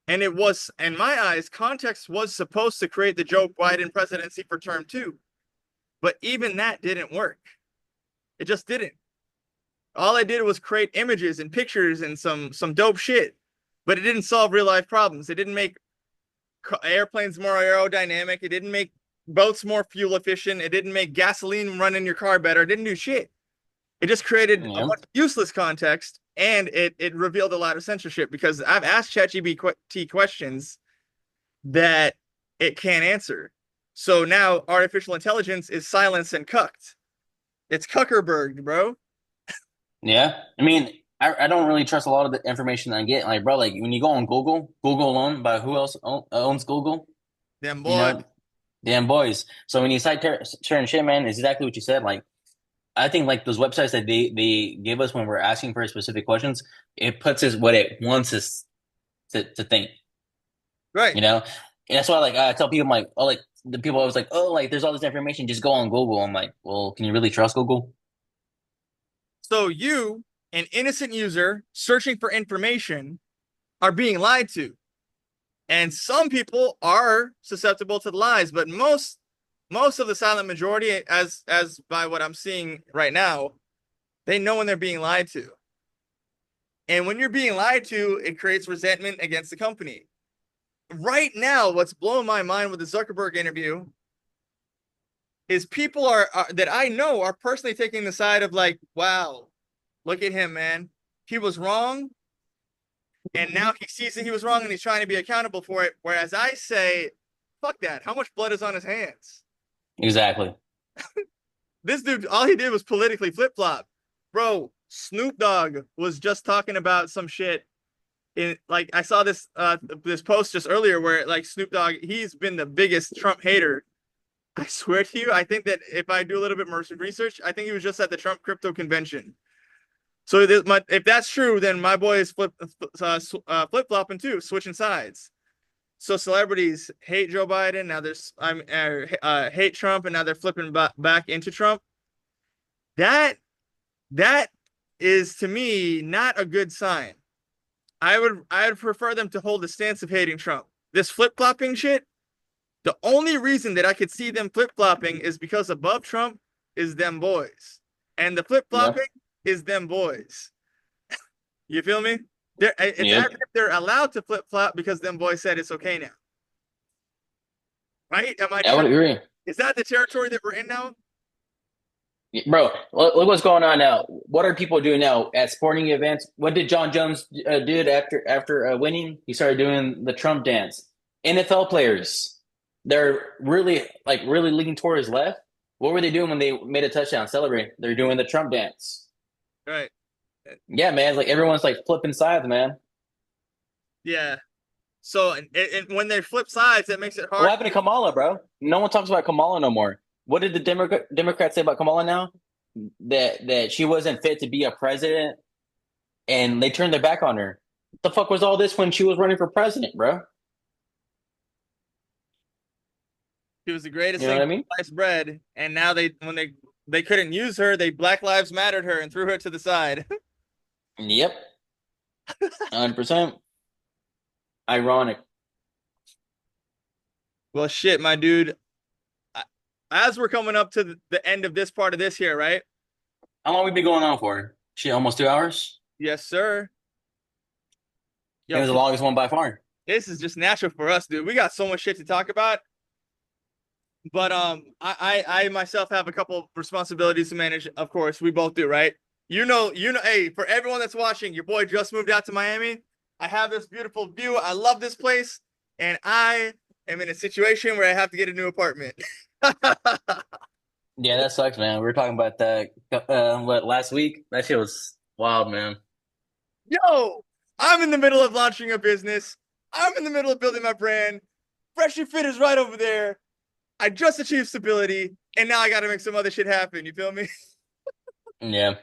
Speaker 1: And it was, in my eyes, context was supposed to create the Joe Biden presidency for term two, but even that didn't work. It just didn't. All I did was create images and pictures and some dope shit, but it didn't solve real life problems. It didn't make airplanes more aerodynamic. It didn't make boats more fuel efficient. It didn't make gasoline run in your car better. It didn't do shit. It just created a
Speaker 2: Yeah.
Speaker 1: bunch of useless context, and it revealed a lot of censorship because I've asked ChatGPT questions that it can't answer. So now artificial intelligence is silenced and cucked. It's Cuckerberg, bro.
Speaker 2: Yeah. I mean, I don't really trust a lot of the information I get. Like, bro, like when you go on Google alone, by who else owns Google?
Speaker 1: Them
Speaker 2: You
Speaker 1: boy.
Speaker 2: know, damn boys. So when you cite certain shit, man, it's exactly what you said. Like, I think like those websites that they give us when we're asking for specific questions, it puts us what it wants us to think.
Speaker 1: Right.
Speaker 2: You know, and that's why like I tell people, I'm like, oh, like the people always like, oh, like there's all this information, just go on Google. I'm like, well, can you really trust Google?
Speaker 1: So you, an innocent user searching for information, are being lied to. And some people are susceptible to the lies, but most of the silent majority, as by what I'm seeing right now, they know when they're being lied to. And when you're being lied to, it creates resentment against the company. Right now, what's blowing my mind with the Zuckerberg interview is people are that I know are personally taking the side of like, wow, look at him, man. He was wrong. And now he sees that he was wrong and he's trying to be accountable for it. Whereas I say, fuck that. How much blood is on his hands?
Speaker 2: Exactly.
Speaker 1: This dude, all he did was politically flip flop. Bro, Snoop Dogg was just talking about some shit in like I saw this post just earlier where like Snoop Dogg, he's been the biggest Trump hater. I swear to you, I think that if I do a little bit more research, I think he was just at the Trump crypto convention. So if that's true, then my boy is flip flopping too, switching sides. So celebrities hate Joe Biden. Now there's hate Trump, and now they're flipping back into Trump. That that is to me not a good sign. I would prefer them to hold a stance of hating Trump. This flip flopping shit. The only reason that I could see them flip flopping is because above Trump is them boys, and the flip
Speaker 2: Yeah.
Speaker 1: flopping is them boys. You feel me? It's as
Speaker 2: Yep.
Speaker 1: if they're allowed to flip flop because them boys said it's okay now, right? Am I
Speaker 2: I would
Speaker 1: true?
Speaker 2: agree.
Speaker 1: Is that the territory that we're in now?
Speaker 2: Bro, look what's going on now. What are people doing now at sporting events? What did John Jones did after winning? He started doing the Trump dance. NFL players, they're really leaning toward his left. What were they doing when they made a touchdown? Celebrating. They're doing the Trump dance.
Speaker 1: Right.
Speaker 2: Yeah, man. It's like everyone's like flipping sides, man.
Speaker 1: Yeah. So and when they flip sides, that makes it
Speaker 2: What
Speaker 1: hard.
Speaker 2: happened to Kamala, bro? No one talks about Kamala no more. What did the Democrats say about Kamala now? That she wasn't fit to be a president, and they turned their back on her. What the fuck was all this when she was running for president, bro?
Speaker 1: She was the greatest
Speaker 2: You know
Speaker 1: thing
Speaker 2: what I mean?
Speaker 1: since sliced bread, and now they couldn't use her, they Black Lives Mattered her and threw her to the side.
Speaker 2: Yep, 100%. Ironic.
Speaker 1: Well, shit, my dude. As we're coming up to the end of this part of this here, right?
Speaker 2: How long we been going on for? Shit, almost 2 hours.
Speaker 1: Yes, sir.
Speaker 2: It
Speaker 1: Yo,
Speaker 2: was the longest one by far.
Speaker 1: this is just natural for us, dude. We got so much shit to talk about. But I myself have a couple of responsibilities to manage. Of course, we both do, right? Hey, for everyone that's watching, your boy just moved out to Miami. I have this beautiful view. I love this place, and I am in a situation where I have to get a new apartment.
Speaker 2: Yeah, that sucks, man. We were talking about that what last week? That shit was wild, man.
Speaker 1: Yo, I'm in the middle of launching a business. I'm in the middle of building my brand. Fresh and Fit is right over there. I just achieved stability, and now I got to make some other shit happen. You feel me?
Speaker 2: Yeah.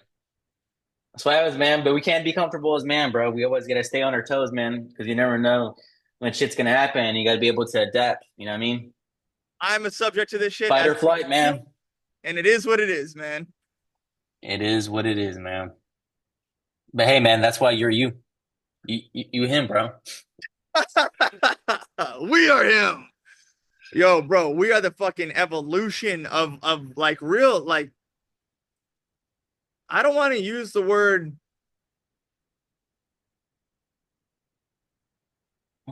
Speaker 2: That's why I was, man. But we can't be comfortable as man, bro. We always gotta stay on our toes, man, because you never know when shit's gonna happen. You gotta be able to adapt. You know what I mean?
Speaker 1: I'm a subject to this shit
Speaker 2: Fight
Speaker 1: as
Speaker 2: or flight, man.
Speaker 1: and it is what it is, man.
Speaker 2: It is what it is, man. But hey, man, that's why you're you. You him, bro.
Speaker 1: We are him. Yo, bro, we are the fucking evolution of like real like I don't want to use the word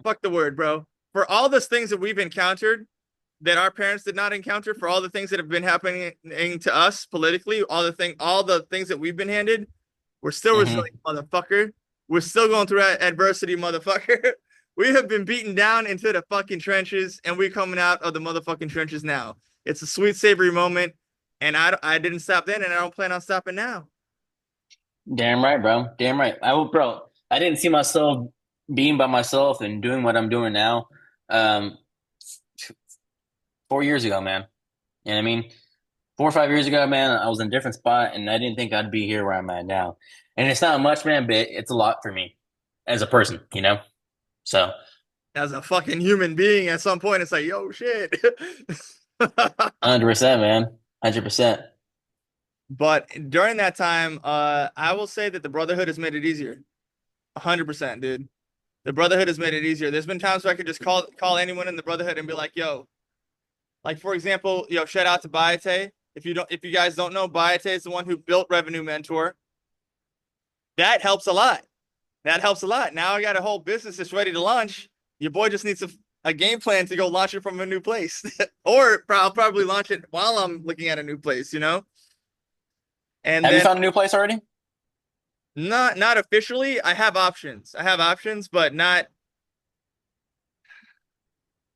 Speaker 1: fuck the word, bro. For all the things that we've encountered that our parents did not encounter, for all the things that have been happening to us politically, all the things that we've been handed, we're still
Speaker 2: Hmm.
Speaker 1: resilient, motherfucker. We're still going through adversity, motherfucker. We have been beaten down into the fucking trenches, and we're coming out of the motherfucking trenches now. It's a sweet, savory moment, and I didn't stop then, and I don't plan on stopping now.
Speaker 2: Damn right, bro. Damn right. Bro. I didn't see myself being by myself and doing what I'm doing now. Um, 4 years ago, man. You know what I mean? 4 or 5 years ago, man, I was in a different spot, and I didn't think I'd be here where I'm at now. And it's not much, man, but it's a lot for me as a person, you know? So,
Speaker 1: As a fucking human being, at some point, it's like, yo, shit.
Speaker 2: 100%, man. 100%.
Speaker 1: But during that time, I will say that the Brotherhood has made it easier. 100%, dude. The Brotherhood has made it easier. There's been times where I could just call anyone in the Brotherhood and be like, yo, like for example, yo, shout out to Bayate. If you guys don't know, Bayate is the one who built Revenue Mentor. That helps a lot. That helps a lot. Now I got a whole business that's ready to launch. Your boy just needs a game plan to go launch it from a new place. Or I'll probably launch it while I'm looking at a new place, you know? And
Speaker 2: Have you
Speaker 1: then
Speaker 2: found a new place already?
Speaker 1: Not officially. I have options. I have options, but not.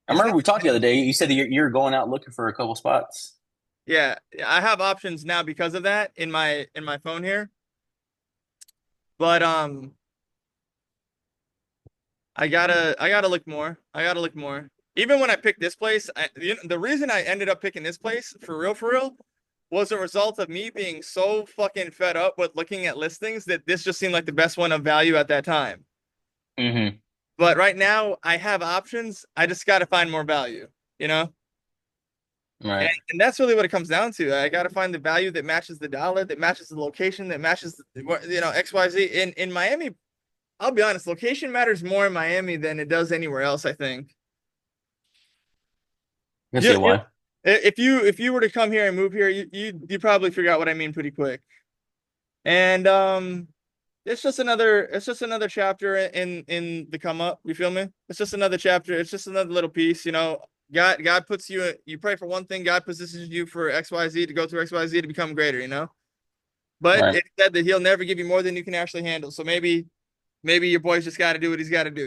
Speaker 2: I
Speaker 1: It's not.
Speaker 2: remember we talked the other day. You said that you're going out looking for a couple spots.
Speaker 1: Yeah, I have options now because of that in my phone here. But I gotta look more. I gotta look more. Even when I picked this place, the reason I ended up picking this place for real, was a result of me being so fucking fed up with looking at listings that this just seemed like the best one of value at that time.
Speaker 2: Hmm.
Speaker 1: But right now, I have options. I just gotta find more value, you know?
Speaker 2: Right.
Speaker 1: And that's really what it comes down to. I gotta find the value that matches the dollar, that matches the location, that matches, XYZ. In Miami, I'll be honest, location matters more in Miami than it does anywhere else, I think.
Speaker 2: I can
Speaker 1: Yeah,
Speaker 2: see why.
Speaker 1: if you were to come here and move here, you probably figure out what I mean pretty quick. And it's just another chapter in the come up. You feel me? It's just another chapter. It's just another little piece. God puts you. You pray for one thing. God positions you for XYZ to go through XYZ to become greater. But
Speaker 2: Right.
Speaker 1: it said that He'll never give you more than you can actually handle. So maybe your boy's just got to do what he's got to do.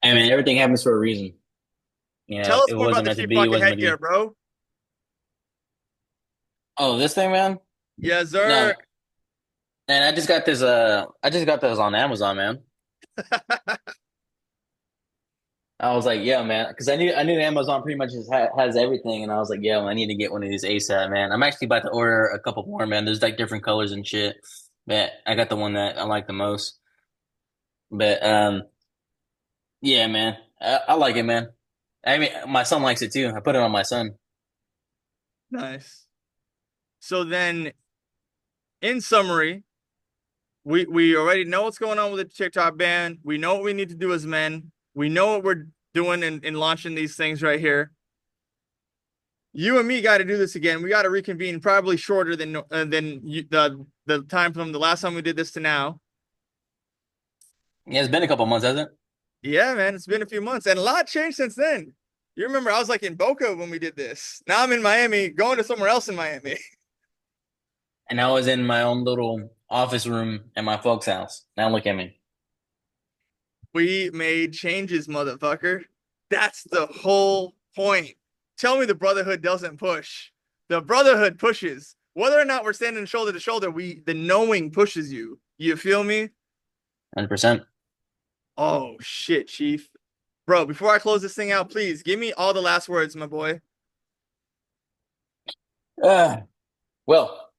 Speaker 2: I mean, everything happens for a reason. You know,
Speaker 1: Tell us
Speaker 2: it
Speaker 1: more about
Speaker 2: wasn't
Speaker 1: the
Speaker 2: meant to
Speaker 1: Chief
Speaker 2: be. It
Speaker 1: Rocka
Speaker 2: wasn't meant to
Speaker 1: headgear,
Speaker 2: be.
Speaker 1: bro.
Speaker 2: Oh, this thing, man.
Speaker 1: Yes,
Speaker 2: No,
Speaker 1: sir.
Speaker 2: and I just got this. I just got those on Amazon, man. I was like, yeah, man, because I knew Amazon pretty much just has everything, and I was like, yeah, well, I need to get one of these ASAP, man. I'm actually about to order a couple more, man. There's like different colors and shit, but I got the one that I like the most. But yeah, man, I like it, man. I mean, my son likes it too. I put it on my son.
Speaker 1: Nice. So then, in summary, we already know what's going on with the TikTok ban. We know what we need to do as men. We know what we're doing in launching these things right here. You and me got to do this again. We got to reconvene, probably shorter the time from the last time we did this to now.
Speaker 2: Yeah, it's been a couple months, hasn't it?
Speaker 1: Yeah, man, it's been a few months and a lot changed since then. You remember I was like in Boca when we did this. Now I'm in Miami, going to somewhere else in Miami.
Speaker 2: And I was in my own little office room at my folks' house. Now look at me.
Speaker 1: We made changes, motherfucker. That's the whole point. Tell me the Brotherhood doesn't push. The Brotherhood pushes. Whether or not we're standing shoulder to shoulder, the knowing pushes you. You feel me?
Speaker 2: 100%.
Speaker 1: Oh shit, Chief. Bro, before I close this thing out, please give me all the last words, my boy.
Speaker 2: Uh, well,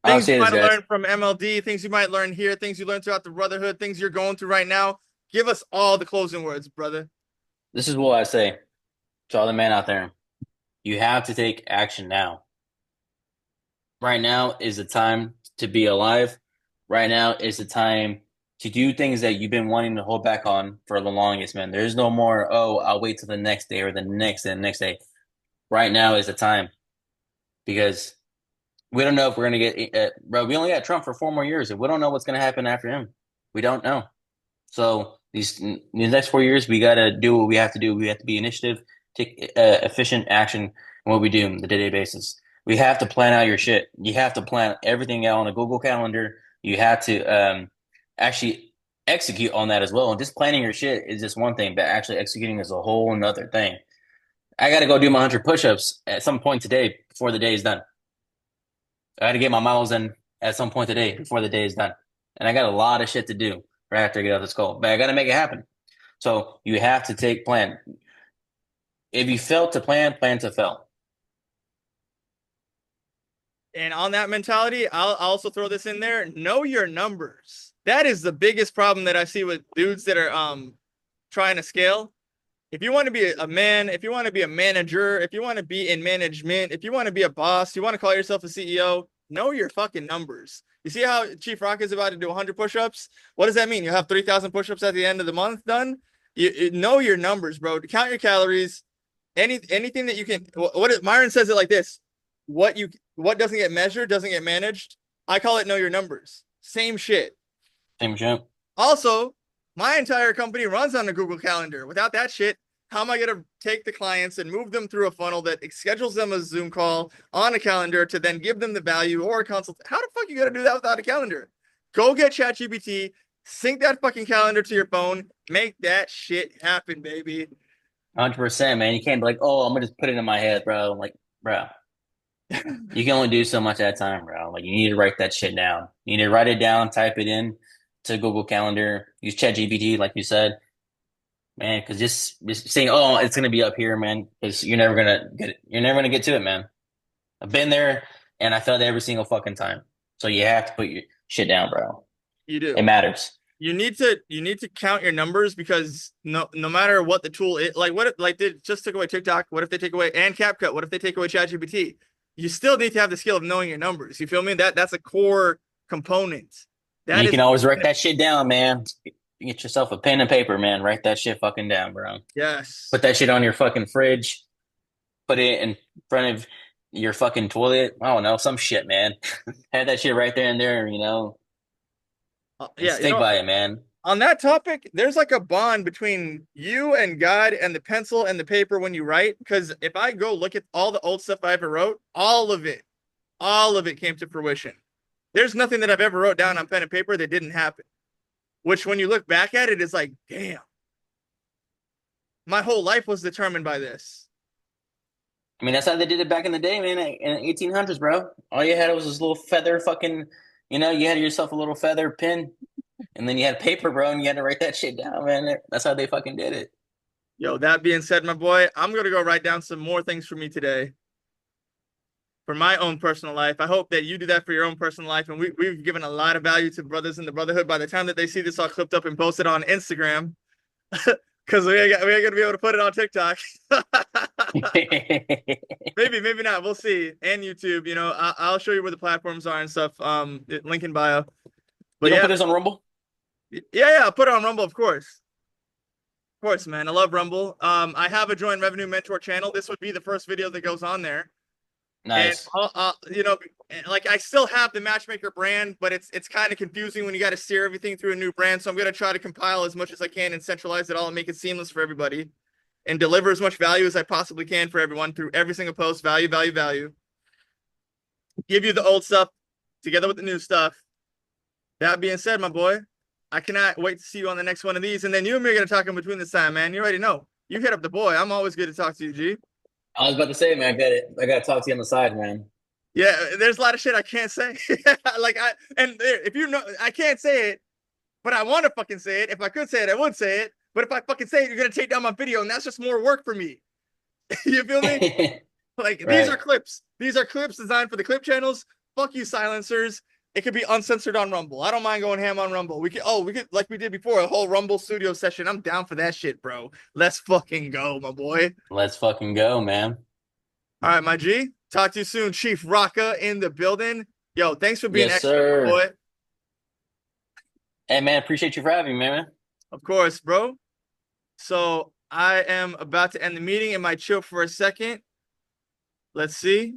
Speaker 2: I'll
Speaker 1: Things you
Speaker 2: say this,
Speaker 1: might have
Speaker 2: guys.
Speaker 1: learned from MLD, things you might learn here, things you learned throughout the Brotherhood, things you're going through right now. Give us all the closing words, brother.
Speaker 2: This is what I say to all the men out there. You have to take action now. Right now is the time to be alive. Right now is the time to do things that you've been wanting to hold back on for the longest, man. There's no more, oh, I'll wait till the next day or the next and the next day. Right now is the time because we don't know if we're going to get, bro, we only got Trump for 4 more years and we don't know what's going to happen after him. We don't know. So these next 4 years, we got to do what we have to do. We have to be initiative, take efficient action in what we do on the day-to-day basis. We have to plan out your shit. You have to plan everything out on a Google Calendar. You have to actually execute on that as well. And just planning your shit is just one thing, but actually executing is a whole another thing. I got to go do my 100 push-ups at some point today before the day is done. I got to get my miles in at some point today before the day is done. And I got a lot of shit to do right after I get out of this call, but I got to make it happen. So you have to take plan. If you fail to plan, plan to fail.
Speaker 1: And on that mentality, I'll also throw this in there. Know your numbers. That is the biggest problem that I see with dudes that are trying to scale. If you want to be a man, if you want to be a manager, if you want to be in management, if you want to be a boss, you want to call yourself a CEO, know your fucking numbers. You see how Chief Rocka is about to do 100 push-ups? What does that mean? You have 3,000 push-ups at the end of the month done? You know your numbers, bro. Count your calories. Anything that you can. Myron says it like this: what you what doesn't get measured doesn't get managed. I call it know your numbers. Same shit.
Speaker 2: Same shit.
Speaker 1: Also, my entire company runs on a Google Calendar. Without that shit, How am I going to take the clients and move them through a funnel that schedules them a Zoom call on a calendar to then give them the value or a consult? How the fuck you going to do that without a calendar? Go get ChatGPT, sync that fucking calendar to your phone, make that shit happen, baby.
Speaker 2: 100%, man. You can't be like, oh, I'm gonna just put it in my head, bro. Like, bro, you can only do so much at a time, bro. Like, you need to write that shit down. You need to write it down, type it in to Google Calendar, use ChatGPT, like you said, man. Because just saying, oh, it's gonna be up here, man. Because you're never gonna get it. You're never gonna get to it, man. I've been there, and I felt every single fucking time. So you have to put your shit down, bro.
Speaker 1: You
Speaker 2: It
Speaker 1: do.
Speaker 2: matters.
Speaker 1: You need to count your numbers because no matter what the tool is, like what if, like they just took away TikTok, what if they take away and CapCut, what if they take away ChatGPT? You still need to have the skill of knowing your numbers. You feel me? That's a core component.
Speaker 2: And
Speaker 1: That
Speaker 2: you
Speaker 1: is
Speaker 2: can always write that shit down, man. Get yourself a pen and paper, man. Write that shit fucking down, bro. Put
Speaker 1: yes.
Speaker 2: that shit on your fucking fridge. Put it in front of your fucking toilet. I don't know, some shit, man. Have that shit right there and there, and
Speaker 1: Yeah,
Speaker 2: stick by it, man.
Speaker 1: on that topic, there's like a bond between you and God and the pencil and the paper when you write. Because if I go look at all the old stuff I ever wrote, all of it came to fruition. There's nothing that I've ever wrote down on pen and paper that didn't happen. Which, when you look back at it, is like, damn, my whole life was determined by this.
Speaker 2: I mean, that's how they did it back in the day, man. In the 1800s, bro. All you had was this little feather fucking, you had yourself a little feather pen, and then you had paper, bro, and you had to write that shit down, man. That's how they fucking did it.
Speaker 1: Yo, that being said, my boy, I'm gonna go write down some more things for me today for my own personal life. I hope that you do that for your own personal life. And we've given a lot of value to brothers in the Brotherhood. By the time that they see this all clipped up and posted on Instagram, because we ain't gonna be able to put it on TikTok. Maybe not. We'll see. And YouTube, I'll show you where the platforms are and stuff. Link in bio.
Speaker 2: You
Speaker 1: But
Speaker 2: don't
Speaker 1: yeah,
Speaker 2: put this on Rumble?
Speaker 1: yeah, I'll put it on Rumble, of course. Of course, man. I love Rumble. I have a joint revenue mentor channel. This would be the first video that goes on there. And
Speaker 2: Nice.
Speaker 1: like I still have the matchmaker brand, but it's kind of confusing when you got to steer everything through a new brand. So I'm gonna try to compile as much as I can and centralize it all and make it seamless for everybody, and deliver as much value as I possibly can for everyone through every single post. Value, value, value. Give you the old stuff together with the new stuff. That being said, my boy, I cannot wait to see you on the next one of these. And then you and me are gonna talk in between this time, man. You already know. You hit up the boy. I'm always good to talk to you, G.
Speaker 2: I was about to say, man, I gotta talk to you on the side, man.
Speaker 1: Yeah, there's a lot of shit I can't say. If you know, I can't say it, but I want to fucking say it. If I could say it, I would say it. But if I fucking say it, you're gonna take down my video, and that's just more work for me. You feel me? Like these are
Speaker 2: Right.
Speaker 1: clips. These are clips designed for the clip channels. Fuck you, silencers. It could be uncensored on Rumble. I don't mind going ham on Rumble. We could like we did before, a whole Rumble studio session. I'm down for that shit, bro. Let's fucking go, my boy.
Speaker 2: Let's fucking go, man.
Speaker 1: All right, my G. Talk to you soon. Chief Rocka in the building. Yo, thanks for being
Speaker 2: Yes,
Speaker 1: extra, my
Speaker 2: sir.
Speaker 1: boy.
Speaker 2: Hey, man, appreciate you for having me, man.
Speaker 1: Of course, bro. So I am about to end the meeting. It might chill for a second. Let's see.